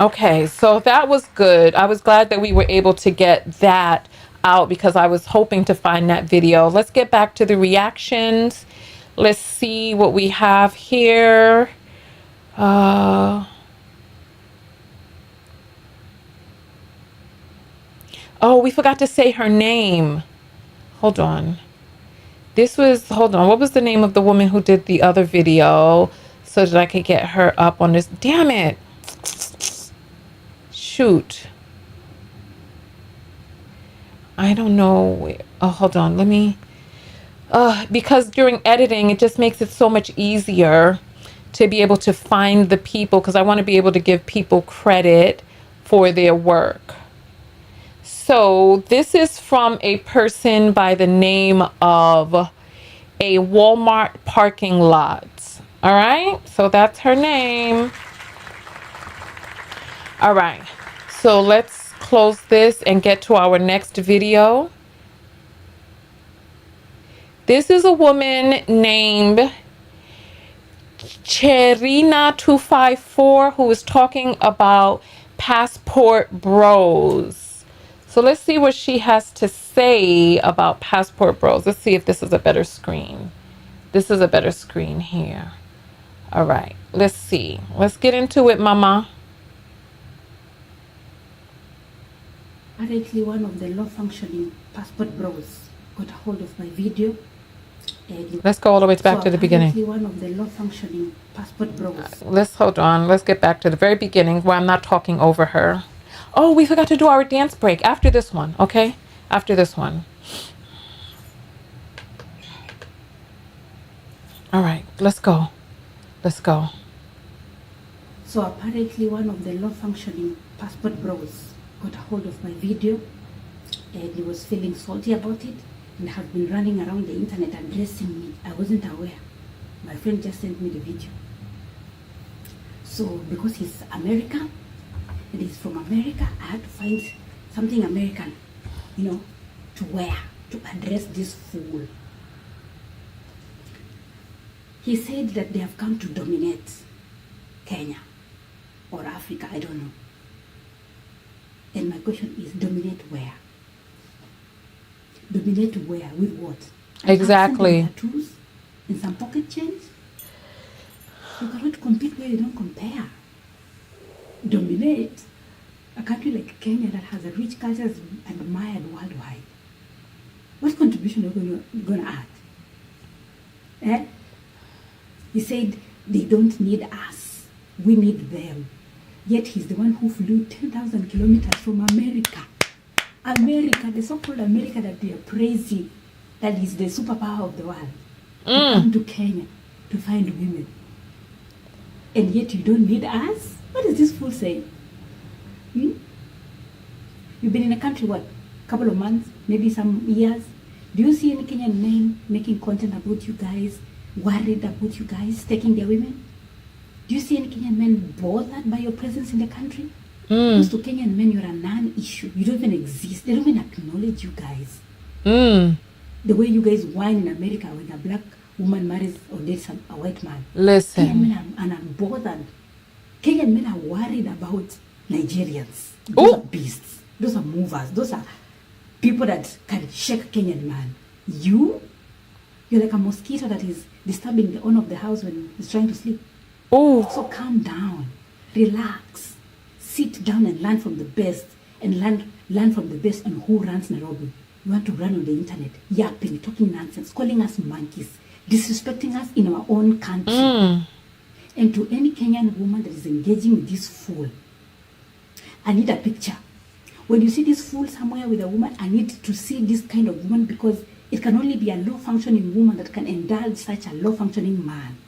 Okay, so that was good. I was glad that we were able to get that out, because I was hoping to find that video. Let's get back to the reactions. Let's see what we have here. Oh, we forgot to say her name. Hold on. Hold on. What was the name of the woman who did the other video so that I could get her up on this? Damn it. Shoot. I don't know. Oh, hold on. Let me, because during editing, it just makes it so much easier to be able to find the people, because I want to be able to give people credit for their work. So this is from a person by the name of a Walmart parking lot. All right. So that's her name. All right. So let's close this and get to our next video. This is a woman named Cherina254 who is talking about passport bros. So let's see what she has to say about passport bros. Let's see if this is a better screen. This is a better screen here. All right, let's see. Let's get into it, mama. Apparently, one of the low-functioning passport bros got a hold of my video. Let's go all the way back to the beginning. One of the low-functioning passport bros. Let's hold on. Let's get back to the very beginning where I'm not talking over her. Oh, we forgot to do our dance break after this one, okay? After this one. All right, let's go. Let's go. So apparently one of the low-functioning passport bros got a hold of my video, and he was feeling salty about it and have been running around the internet addressing me. I wasn't aware. My friend just sent me the video. So because he's American and he's from America, I had to find something American, to wear to address this fool. He said that they have come to dominate Kenya or Africa, I don't know. And my question is, dominate where? Dominate where? With what? Exactly. Tattoos and some pocket change? You cannot compete where you don't compare. Dominate a country like Kenya that has a rich culture and admired worldwide. What contribution are you going to add? Eh? He said they don't need us. We need them. Yet he's the one who flew 10,000 kilometers from America. America, the so-called America that they are praising, that is the superpower of the world, to come to Kenya to find women. And yet you don't need us? What is this fool saying? You've been in a country, what, a couple of months, maybe some years? Do you see any Kenyan men making content about you guys, worried about you guys, taking their women? Do you see any Kenyan men bothered by your presence in the country? Because to Kenyan men, you're a non-issue. You don't even exist. They don't even acknowledge you guys. The way you guys whine in America when a black woman marries or dates a white man. Listen. Kenyan men are unbothered. Kenyan men are worried about Nigerians. Those are beasts. Those are movers. Those are people that can shake Kenyan man. You're like a mosquito that is disturbing the owner of the house when he's trying to sleep. So calm down. Relax. Sit down and learn from the best. And learn from the best on who runs Nairobi. You want to run on the internet, yapping, talking nonsense, calling us monkeys, disrespecting us in our own country. And to any Kenyan woman that is engaging with this fool, I need a picture. When you see this fool somewhere with a woman, I need to see this kind of woman, because it can only be a low-functioning woman that can indulge such a low-functioning man.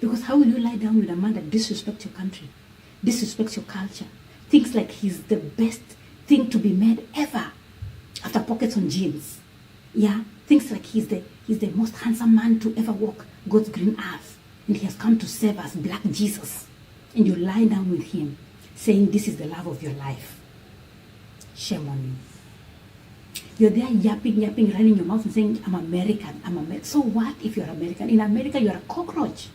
Because how will you lie down with a man that disrespects your country, disrespects your culture, thinks like he's the best thing to be made ever after pockets on jeans? Yeah, thinks like he's the most handsome man to ever walk God's green earth, and he has come to save us, Black Jesus. And you lie down with him, saying this is the love of your life. Shame on you. You're there yapping, running your mouth and saying, I'm American, I'm American. So what if you're American? In America, you're a cockroach.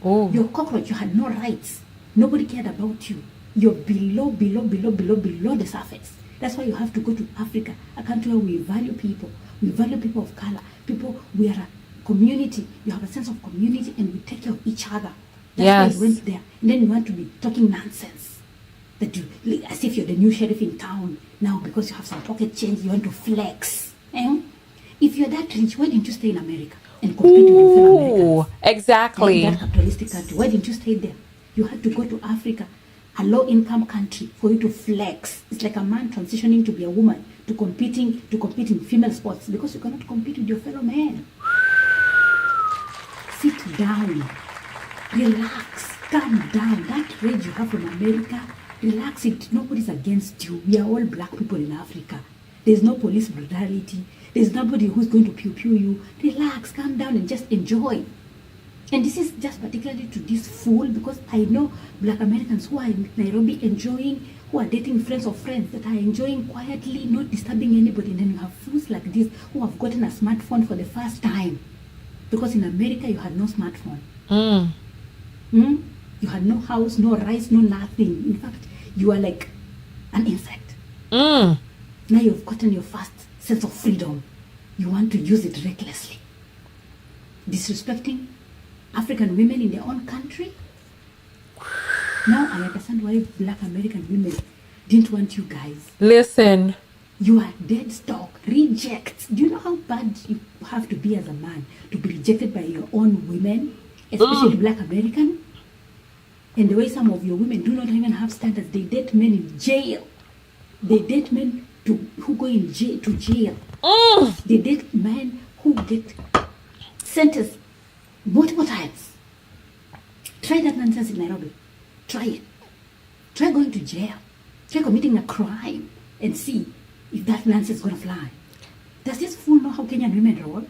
You're a cockroach. You had no rights. Nobody cared about you. You're below the surface. That's why you have to go to Africa, a country where we value people. We value people of color. We are a community. You have a sense of community, and we take care of each other. That's why you went there. And then you want to be talking nonsense. As if you're the new sheriff in town. Now, because you have some pocket change, you want to flex. If you're that rich, why didn't you stay in America and compete with your fellow Americans? Exactly. In that capitalistic country, why didn't you stay there? You had to go to Africa, a low-income country, for you to flex. It's like a man transitioning to be a woman, to compete in female sports, because you cannot compete with your fellow men. Sit down, relax, calm down. That rage you have from America, relax it. Nobody's against you. We are all black people in Africa. There's no police brutality. There's nobody who's going to pew you. Relax, calm down, and just enjoy. And this is just particularly to this fool, because I know black Americans who are in Nairobi enjoying, who are dating friends of friends, that are enjoying quietly, not disturbing anybody. And then you have fools like this who have gotten a smartphone for the first time. Because in America, you had no smartphone. You had no house, no rice, no nothing. In fact, you are like an insect. Now you've gotten your first sense of freedom. You want to use it recklessly. Disrespecting African women in their own country. Now I understand why black American women didn't want you guys. Listen. You are dead stock, reject. Do you know how bad you have to be as a man to be rejected by your own women, especially black American? And the way some of your women do not even have standards, they date men in jail. They date men who go to jail. They date men who get sentenced multiple times. Try that nonsense in Nairobi. Try it. Try going to jail. Try committing a crime and see if that nonsense is going to fly. Does this fool know how Kenyan women roll?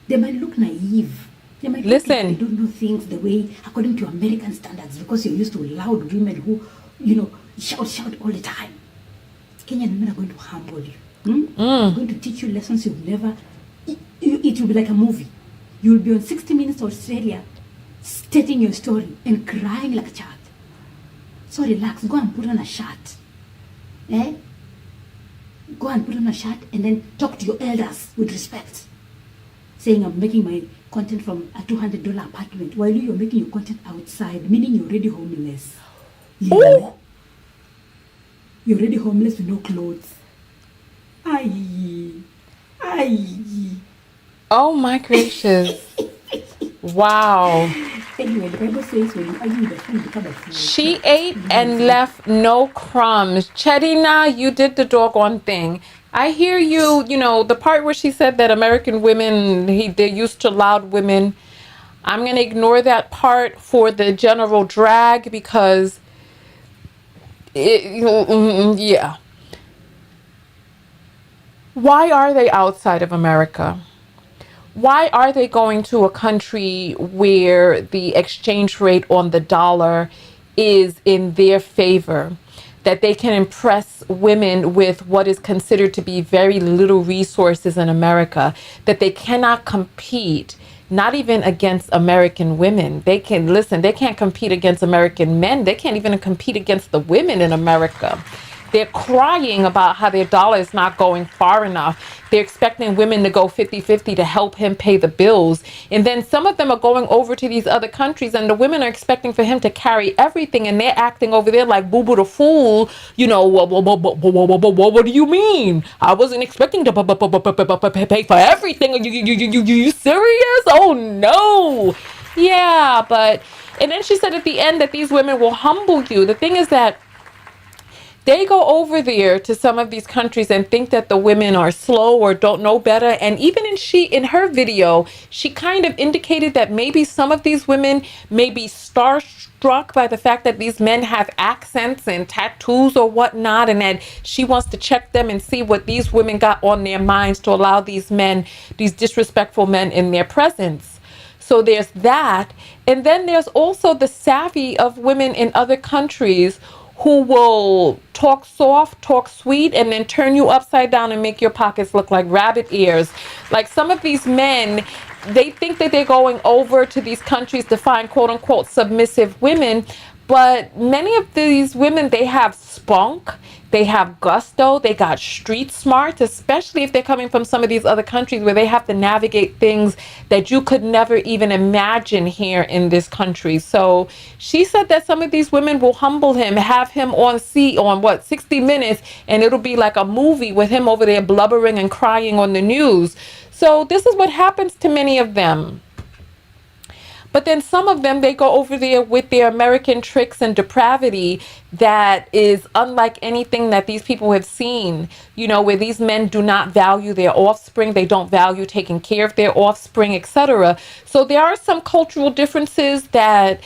They might look naive. They might look like they don't know things the way according to American standards because you're used to loud women who, shout all the time. Kenyan women are going to humble you. They're going to teach you lessons you've never... It will be like a movie. You'll be on 60 Minutes Australia stating your story and crying like a child. So relax. Go and put on a shirt. Go and put on a shirt and then talk to your elders with respect. Saying I'm making my content from a $200 apartment while you're making your content outside, meaning you're already homeless. Yeah. You're already homeless with no clothes. Aye. Oh my gracious. Wow. Anyway, the Bible says when you argue with a fool, you become a fool. She ate and left no crumbs. Chedina, you did the doggone thing. I hear you, the part where she said that American women, they're used to loud women. I'm going to ignore that part for the general drag because, yeah. Why are they outside of America? Why are they going to a country where the exchange rate on the dollar is in their favor? That they can impress women with what is considered to be very little resources in America, that they cannot compete, not even against American women. They can't compete against American men. They can't even compete against the women in America. They're crying about how their dollar is not going far enough. They're expecting women to go 50-50 to help him pay the bills. And then some of them are going over to these other countries and the women are expecting for him to carry everything and they're acting over there like Boo Boo the Fool. What do you mean? I wasn't expecting to pay for everything. You serious? Oh no. Yeah, and then she said at the end that these women will humble you. The thing is that they go over there to some of these countries and think that the women are slow or don't know better. And even in her video, she kind of indicated that maybe some of these women may be starstruck by the fact that these men have accents and tattoos or whatnot, and that she wants to check them and see what these women got on their minds to allow these disrespectful men in their presence. So there's that. And then there's also the savvy of women in other countries who will talk soft, talk sweet, and then turn you upside down and make your pockets look like rabbit ears. Like some of these men, they think that they're going over to these countries to find quote unquote submissive women, but many of these women, they have spunk, they have gusto, they got street smarts, especially if they're coming from some of these other countries where they have to navigate things that you could never even imagine here in this country. So she said that some of these women will humble him, have him on 60 Minutes, and it'll be like a movie with him over there blubbering and crying on the news. So this is what happens to many of them. But then some of them, they go over there with their American tricks and depravity that is unlike anything that these people have seen, where these men do not value their offspring. They don't value taking care of their offspring, etc. So there are some cultural differences that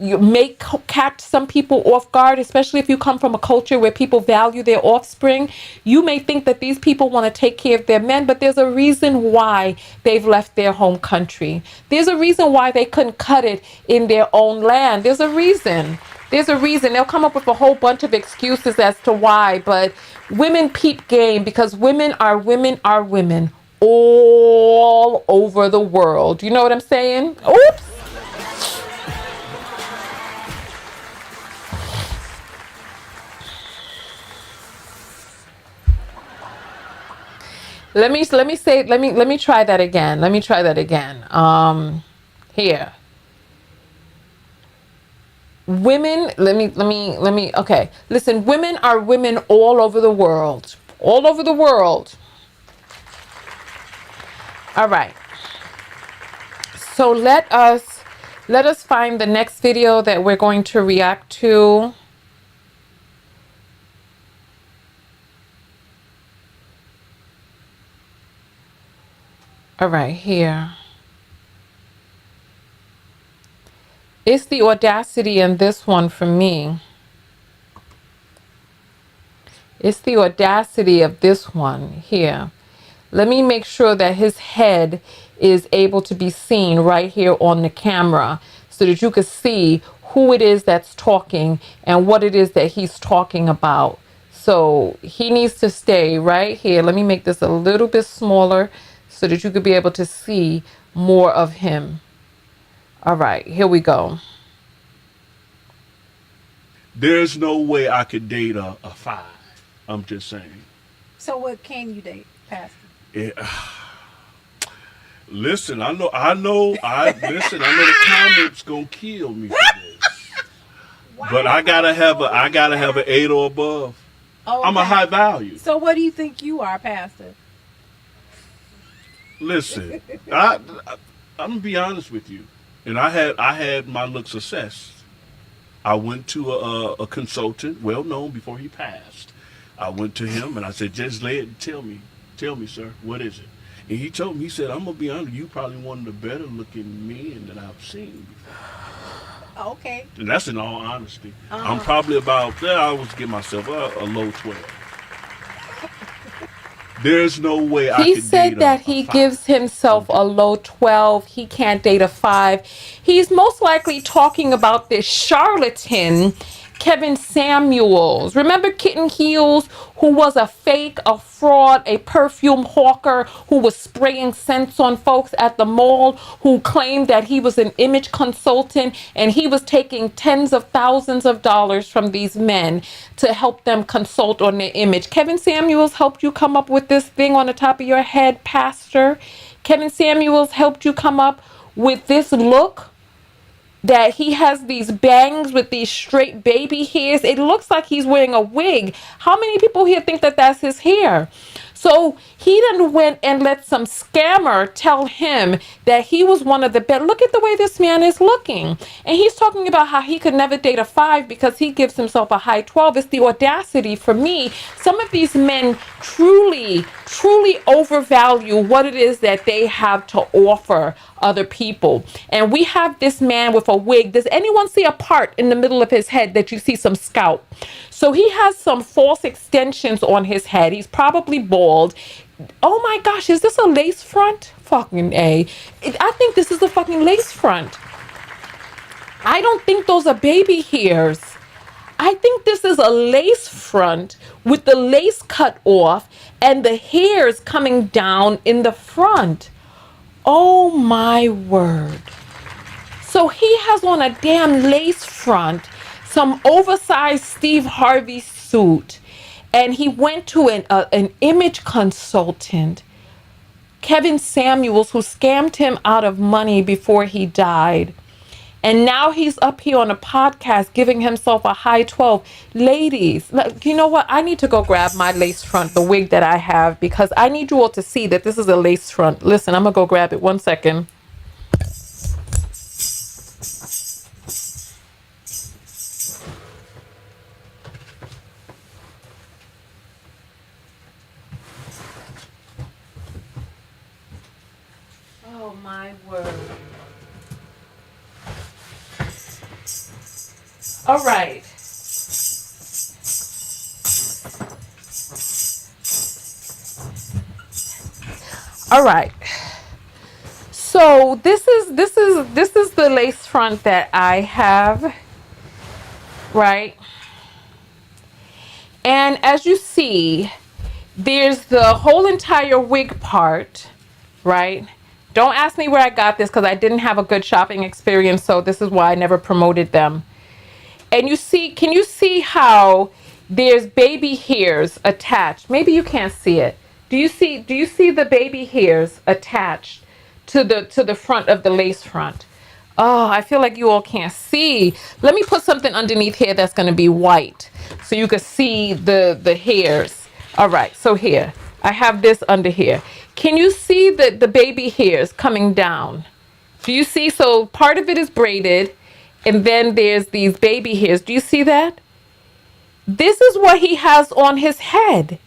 you may catch some people off guard, especially if you come from a culture where people value their offspring. You may think that these people want to take care of their men, but there's a reason why they've left their home country. There's a reason why they couldn't cut it in their own land. There's a reason. They'll come up with a whole bunch of excuses as to why, but women peep game because women are women all over the world. You know what I'm saying? Oops. Let me try that again. Here. Women, okay. Listen, women are women all over the world. All over the world. All right. So let us find the next video that we're going to react to. All right, here. It's the audacity in this one for me. It's the audacity of this one here. Let me make sure that his head is able to be seen right here on the camera so that you can see who it is that's talking and what it is that he's talking about. So he needs to stay right here. Let me make this a little bit smaller so that you could be able to see more of him. All right, here we go. There's no way I could date a 5. I'm just saying. So what can you date, Pastor? Listen, I know the comments gonna kill me for this. But I gotta have an 8 or above. Oh, I'm a high value. So what do you think you are, Pastor? Listen, I'm gonna be honest with you, and I had my looks assessed. I went to a consultant, well known before he passed. I went to him and I said, just tell me, sir, what is it? And he told me, he said, I'm gonna be honest, you probably one of the better looking men that I've seen before. Okay. And that's in all honesty. I'm probably about, I always give myself a low 12. There's no way I could date He said that he gives himself a low 12. He can't date a 5. He's most likely talking about this charlatan, Kevin Samuels. Remember Kitten Heels, who was a fake, a fraud, a perfume hawker who was spraying scents on folks at the mall, who claimed that he was an image consultant and he was taking tens of thousands of dollars from these men to help them consult on their image. Kevin Samuels helped you come up with this thing on the top of your head, Pastor. Kevin Samuels helped you come up with this look that he has these bangs with these straight baby hairs. It looks like he's wearing a wig. How many people here think that that's his hair? So he then went and let some scammer tell him that he was one of the best. Look at the way this man is looking. And he's talking about how he could never date a 5 because he gives himself a high 12. It's the audacity for me. Some of these men truly overvalue what it is that they have to offer other people. And we have this man with a wig. Does anyone see a part in the middle of his head that you see some scalp? So he has some false extensions on his head. He's probably bald. Oh my gosh, is this a lace front? Fucking A. I think this is a fucking lace front. I don't think those are baby hairs. I think this is a lace front with the lace cut off and the hairs coming down in the front. Oh my word. So he has on a damn lace front, some oversized Steve Harvey suit, and he went to an image consultant, Kevin Samuels, who scammed him out of money before he died. And now he's up here on a podcast giving himself a high 12. Ladies, you know what? I need to go grab my lace front, the wig that I have, because I need you all to see that this is a lace front. Listen, I'm going to go grab it. 1 second. Oh, my word. All right. All right. So this is the lace front that I have, right? And as you see, there's the whole entire wig part, right? Don't ask me where I got this because I didn't have a good shopping experience, so this is why I never promoted them. And you see, can you see how there's baby hairs attached? Maybe you can't see it. Do you see the baby hairs attached to the front of the lace front? Oh, I feel like you all can't see. Let me put something underneath here that's going to be white so you can see the hairs. All right, so here, I have this under here. Can you see the baby hairs coming down? Do you see? So part of it is braided. And then there's these baby hairs. Do you see that? This is what he has on his head.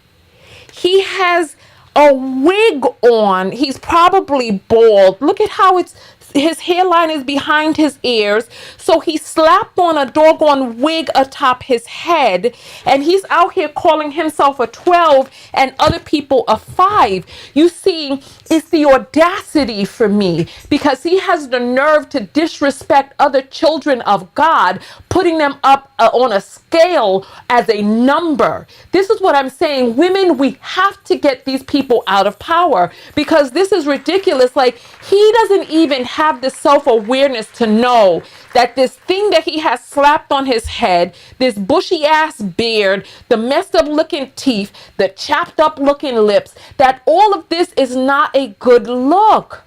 He has a wig on. He's probably bald. Look at how it's his hairline is behind his ears. So he slapped on a doggone wig atop his head, and he's out here calling himself a 12 and other people a 5. You see, it's the audacity for me, because he has the nerve to disrespect other children of God, putting them up on a scale as a number. This is what I'm saying. Women, we have to get these people out of power, because this is ridiculous. Like, he doesn't even have the self-awareness to know that this thing that he has slapped on his head, this bushy ass beard, the messed up looking teeth, the chapped up looking lips, that all of this is not a good look.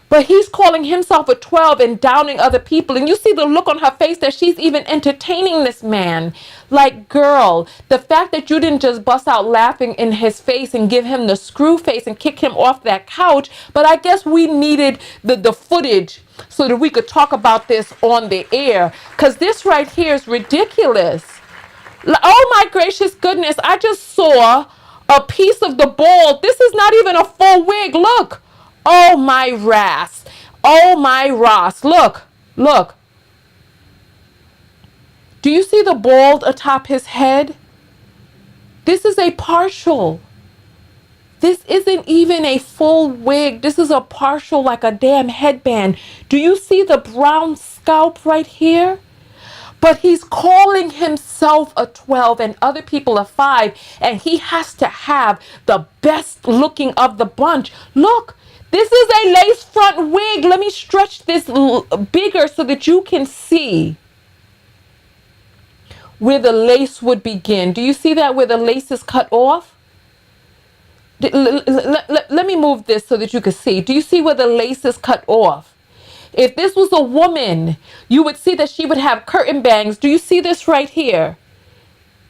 But he's calling himself a 12 and downing other people. And you see the look on her face that she's even entertaining this man. Like, girl, the fact that you didn't just bust out laughing in his face and give him the screw face and kick him off that couch. But I guess we needed the footage so that we could talk about this on the air. Because this right here is ridiculous. Oh my gracious goodness. I just saw a piece of the bald. This is not even a full wig. Look. Oh my Ras. Oh my Ross. Look. Look. Do you see the bald atop his head? This is a partial. This isn't even a full wig. This is a partial, like a damn headband. Do you see the brown scalp right here? But he's calling himself a 12 and other people a 5. And he has to have the best looking of the bunch. Look. This is a lace front wig. Let me stretch this bigger so that you can see where the lace would begin. Do you see that, where the lace is cut off? Let me move this so that you can see. Do you see where the lace is cut off? If this was a woman, you would see that she would have curtain bangs. Do you see this right here?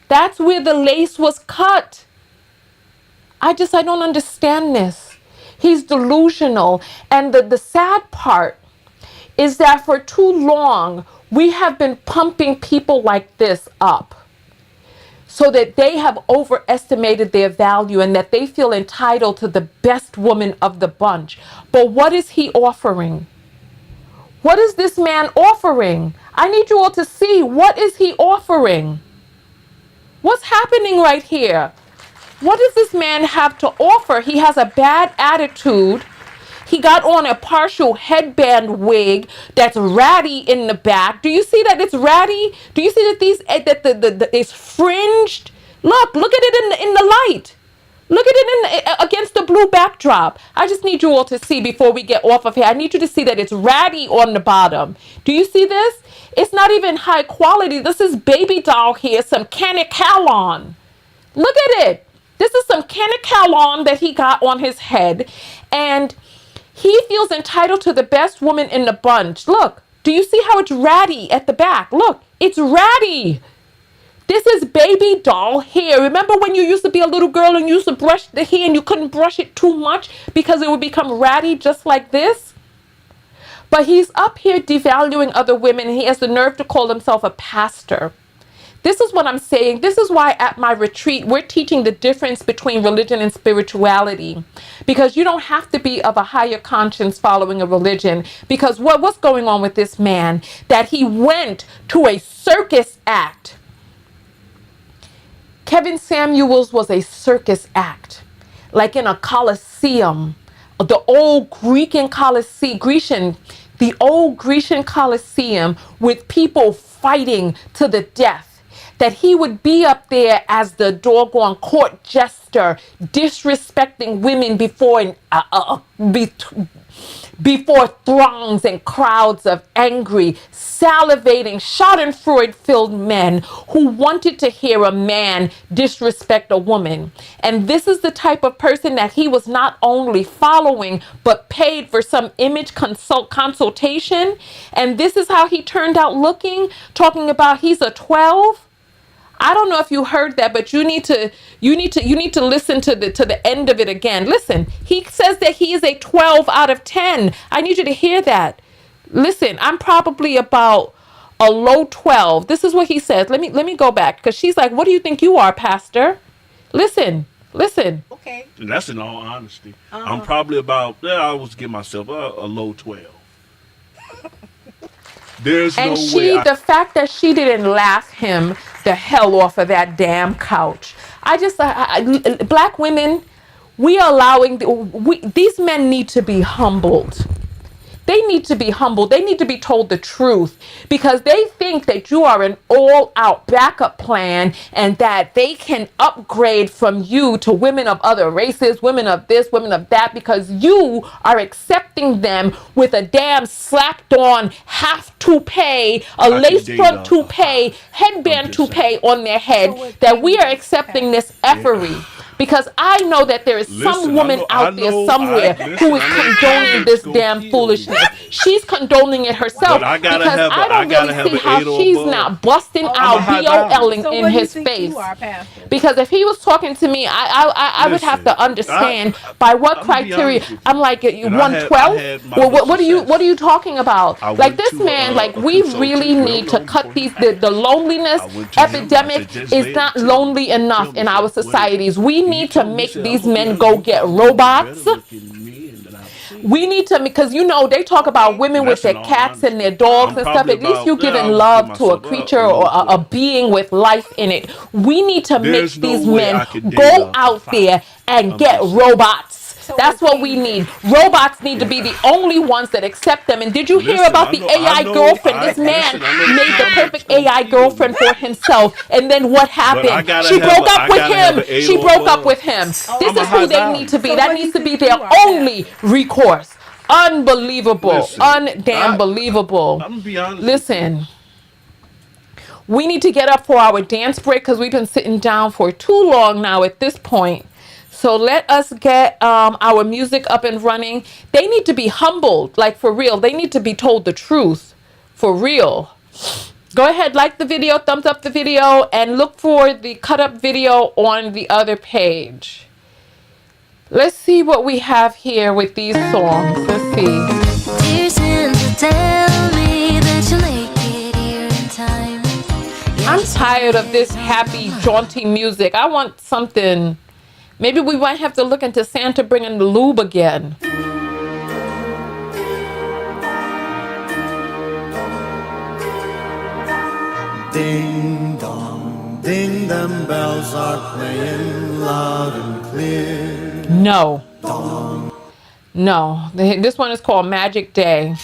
That's where the lace was cut. I don't understand this. He's delusional. And the sad part is that for too long, we have been pumping people like this up so that they have overestimated their value and that they feel entitled to the best woman of the bunch. But what is he offering? What is this man offering? I need you all to see. What is he offering? What's happening right here? What does this man have to offer? He has a bad attitude. He got on a partial headband wig that's ratty in the back. Do you see that it's ratty? Do you see that it's fringed? Look at it in the light. Look at it against the blue backdrop. I just need you all to see before we get off of here. I need you to see that it's ratty on the bottom. Do you see this? It's not even high quality. This is baby doll hair, some Canicalon. Look at it. This is some Canicalon that he got on his head, and he feels entitled to the best woman in the bunch. Look, do you see how it's ratty at the back? Look, it's ratty. This is baby doll hair. Remember when you used to be a little girl and you used to brush the hair and you couldn't brush it too much because it would become ratty just like this? But he's up here devaluing other women, and he has the nerve to call himself a pastor. This is what I'm saying. This is why at my retreat, we're teaching the difference between religion and spirituality. Because you don't have to be of a higher conscience following a religion. Because what's going on with this man? That he went to a circus act. Kevin Samuels was a circus act. Like in a Colosseum. The old Grecian Colosseum with people fighting to the death. That he would be up there as the doggone court jester, disrespecting women before throngs and crowds of angry, salivating, schadenfreude-filled men who wanted to hear a man disrespect a woman. And this is the type of person that he was not only following, but paid for some image consultation. And this is how he turned out looking, talking about he's a 12. I don't know if you heard that, but you need to listen to the end of it again. Listen, he says that he is a 12 out of 10. I need you to hear that. Listen, I'm probably about a low 12. This is what he says. Let me go back, because she's like, "What do you think you are, Pastor?" Listen. Okay. And that's in all honesty. I'm probably about, I always give myself a low 12. There's And no way. the fact that she didn't laugh him the hell off of that damn couch. Black women, we are allowing, these men need to be humbled. They need to be humbled. They need to be told the truth because they think that you are an all-out backup plan and that they can upgrade from you to women of other races, women of this, women of that, because you are accepting them with a damn slapped-on half toupee, a lace-front toupee, headband toupee on their head, that we are accepting this effery. Because I know that there is some woman out there somewhere who is condoning this damn foolishness. She's condoning it herself because I don't really see how she's not busting out BOLing in his face. Because if he was talking to me, I would have to understand by what criteria. I'm like 112. Well, what are you talking about? Like this man, like we really need to cut the loneliness epidemic is not lonely enough in our societies. We need to make these men go get robots. We need to, because they talk about women with their cats and their dogs and stuff. At least you're giving love to a creature or a being with life in it. We need to make these men go out there and get robots. That's what we need. Robots need to be the only ones that accept them. And did you hear about the AI girlfriend? This man made the perfect AI girlfriend for himself. And then what happened? She broke up with him. She broke up with him. This is who they need to be. That needs to be their only recourse. Unbelievable. Undamn believable. I'm gonna be honest. Listen. We need to get up for our dance break because we've been sitting down for too long now at this point. So let us get our music up and running. They need to be humbled, like for real. They need to be told the truth, for real. Go ahead, like the video, thumbs up the video, and look for the cut up video on the other page. Let's see what we have here with these songs. Let's see. Dear Santa, tell me that you'll make it here in time. I'm tired of this happy, jaunty music. I want something. Maybe we might have to look into Santa bringing the lube again. Ding dong, ding, them bells are playing loud and clear. No. No. This one is called Magic Day.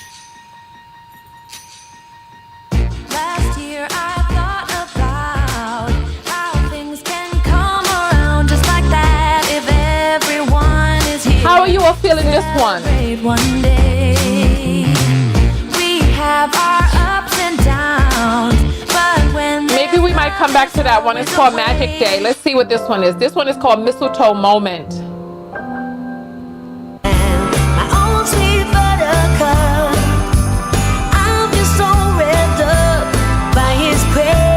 Last year I thought about how things can come around just like that if everyone is here. How are you all feeling this one? One day we have our ups and downs, but when maybe we might come back to that one. It's called Magic Day. Let's see what this one is. This one is called Mistletoe Moment. my own sweet buttercup, I'm just so wrapped up by his presence.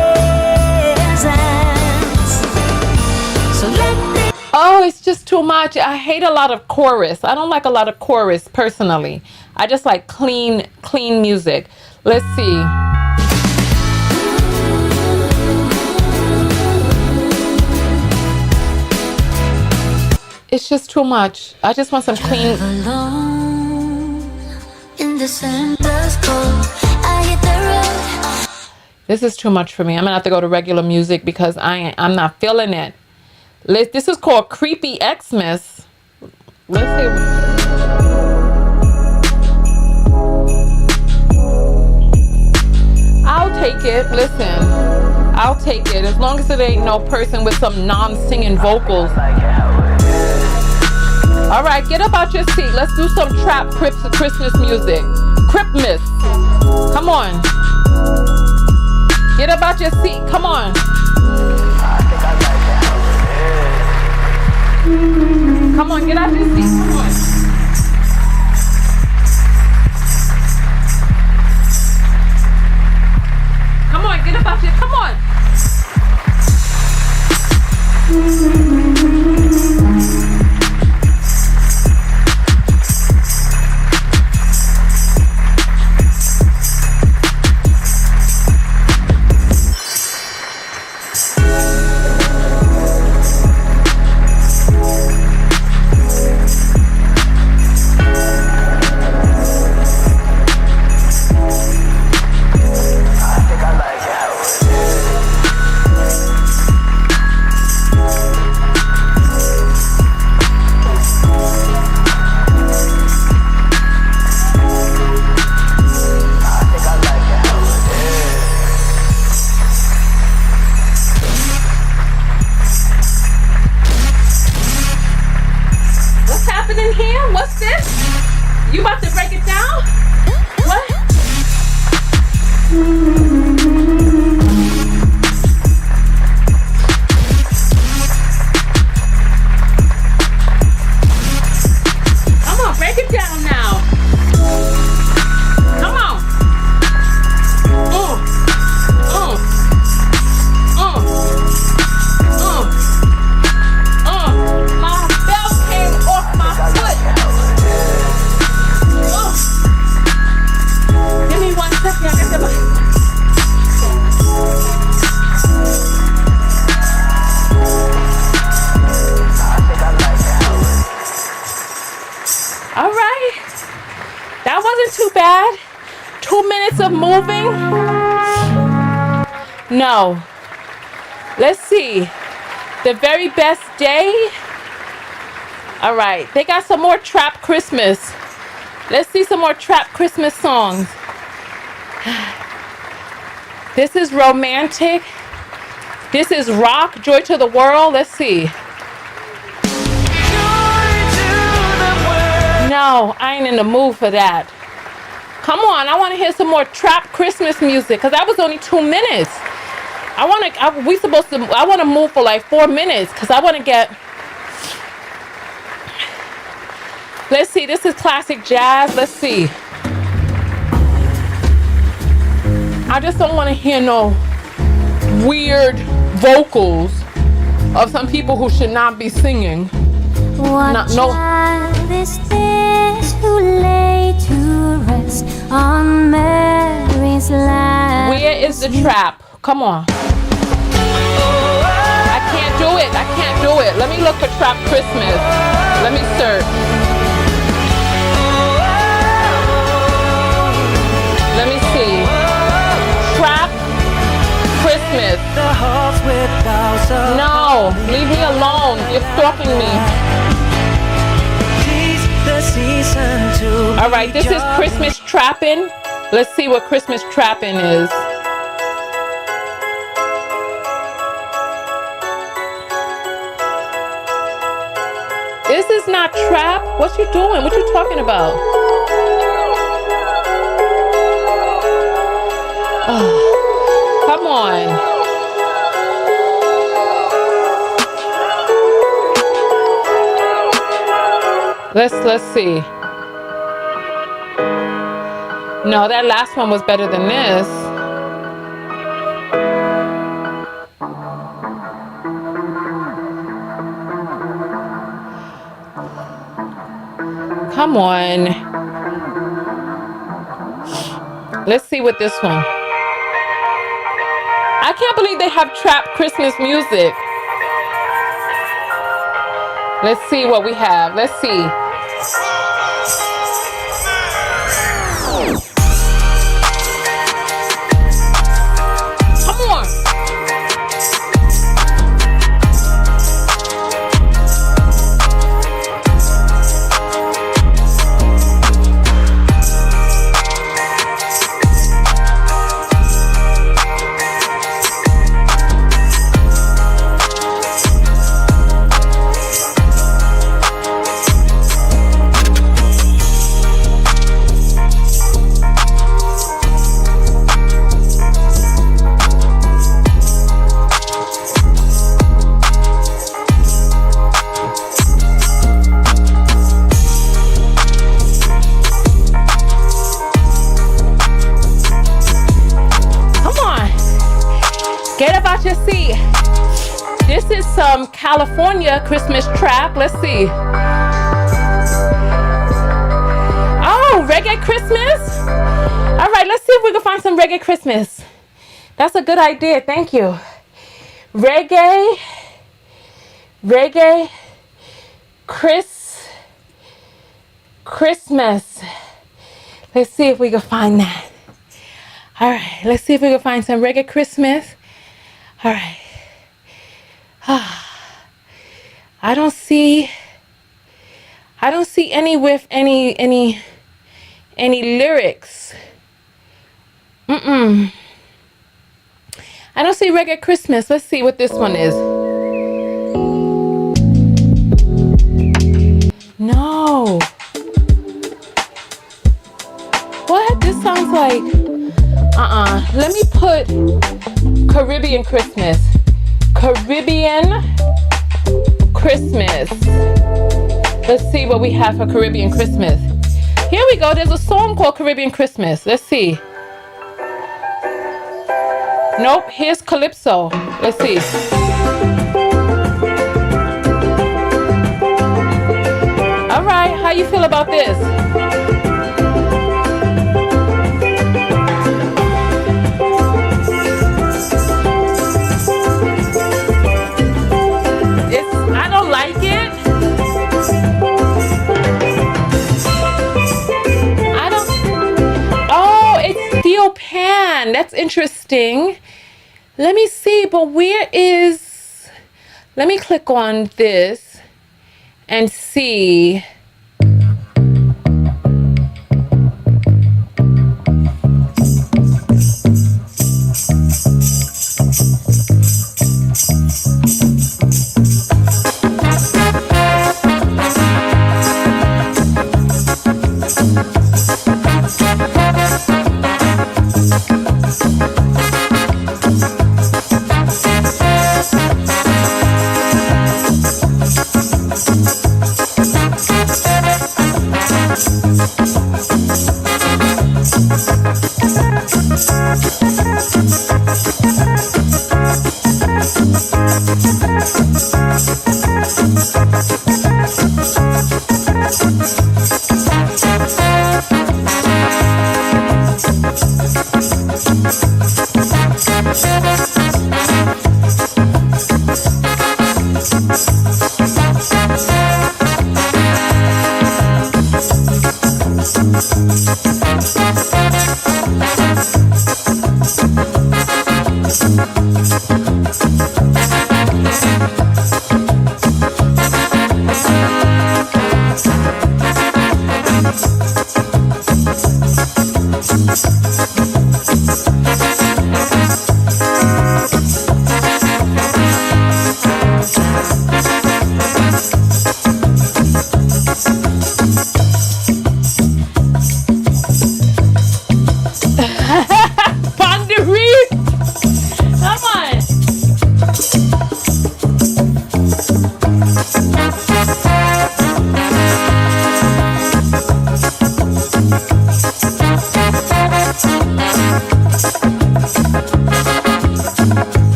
So let me. Oh, it's just too much. I hate a lot of chorus. I don't like a lot of chorus personally. I just like clean music. Let's see. It's just too much. I just want some clean. Alone in December's cold, I hit the road. This is too much for me. I'm gonna have to go to regular music because I'm not feeling it. This is called Creepy Xmas. Let's see. I'll take it. Listen, I'll take it as long as it ain't no person with some non-singing vocals. All right, get up out your seat. Let's do some trap Christmas music. Christmas. Come on. Get up out your seat. Come on. Come on, get out your seat. Come on. Come on, get up out here. Come on. What's this? You about to break it down? What? Come on, break it down now. Come on. My belt came off my foot. Give me 1 second. I got the. All right. That wasn't too bad. 2 minutes of moving. No. Let's see. The very best day. All right. They got some more Trap Christmas. Let's see some more Trap Christmas songs. This is romantic. This is rock. Joy to the world. Let's see. No, I ain't in the mood for that. Come on, I want to hear some more Trap Christmas music because that was only 2 minutes. I want to move for like 4 minutes because I want to get. Let's see, this is classic jazz. Let's see. I just don't want to hear no weird vocals of some people who should not be singing. What child is this who lay to rest on Mary's lap? Where is the trap? Come on. I can't do it. I can't do it. Let me look for Trap Christmas. Let me search. Let me see. Trap Christmas. No, leave me alone. You're stalking me. All right, this is Christmas trapping. Let's see what Christmas trapping is. This is not trap. What you doing? What you talking about? Oh, come on. Let's see. No, that last one was better than this. Come on. Let's see what this one. I can't believe they have Trap Christmas music. Let's see what we have. Let's see. This is some California Christmas trap. Let's see. Oh, reggae Christmas. All right, let's see if we can find some reggae Christmas. That's a good idea. Thank you. Reggae Christmas. Let's see if we can find that. All right, let's see if we can find some reggae Christmas. All right. I don't see any with any lyrics. I don't see reggae Christmas. Let's see what this one is. No. like, let me put Caribbean Christmas. Caribbean Christmas. Let's see what we have for Caribbean Christmas. Here we go. There's a song called Caribbean Christmas. Let's see. Nope. Here's Calypso. Let's see. All right. How you feel about this? I don't like it. Oh, it's steel pan. That's interesting. Let me see, but where is... Let me click on this and see.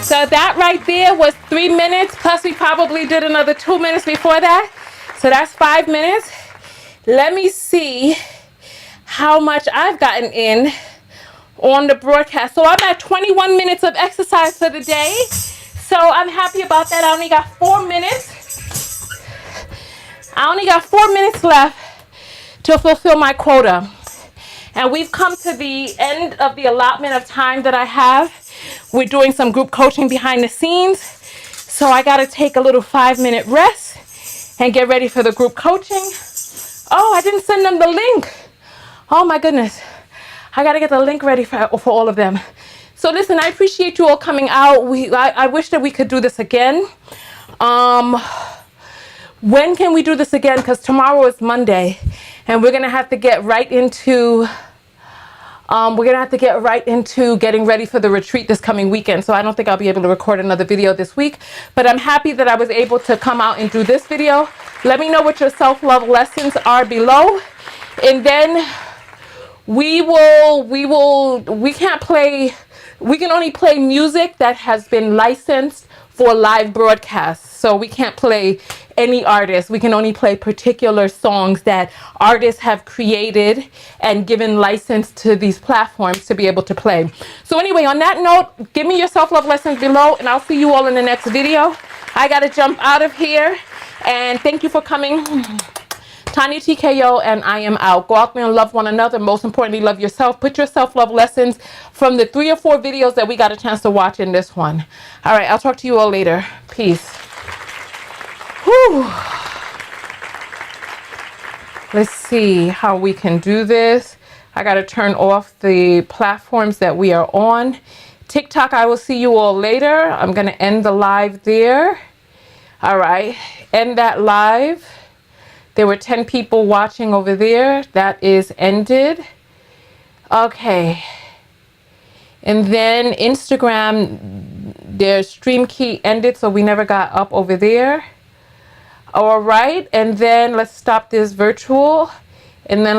So that right there was 3 minutes, plus we probably did another 2 minutes before that. So that's 5 minutes. Let me see how much I've gotten in on the broadcast. So I'm at 21 minutes of exercise for the day. So I'm happy about that. I only got 4 minutes. I only got 4 minutes left to fulfill my quota. And we've come to the end of the allotment of time that I have. We're doing some group coaching behind the scenes. So I got to take a little 5-minute rest and get ready for the group coaching. Oh, I didn't send them the link. Oh my goodness. I got to get the link ready for all of them. So listen, I appreciate you all coming out. I wish that we could do this again. when can we do this again? Because tomorrow is Monday, and we're gonna have to get right into getting ready for the retreat this coming weekend. So I don't think I'll be able to record another video this week, but I'm happy that I was able to come out and do this video. Let me know what your self-love lessons are below, and then we can only play music that has been licensed for live broadcasts. So we can't play any artist. We can only play particular songs that artists have created and given license to these platforms to be able to play. So anyway, on that note, give me your self-love lessons below, and I'll see you all in the next video. I gotta jump out of here, and thank you for coming. Tonya TKO, and I am out. Go out there and love one another. Most importantly, love yourself. Put your self-love lessons from the 3 or 4 videos that we got a chance to watch in this one. All right, I'll talk to you all later. Peace. Whew. Let's see how we can do this. I got to turn off the platforms that we are on. TikTok, I will see you all later. I'm going to end the live there. All right, end that live. There were 10 people watching over there. That is ended. Okay. And then Instagram, their stream key ended, so we never got up over there. All right. And then let's stop this virtual. And then let's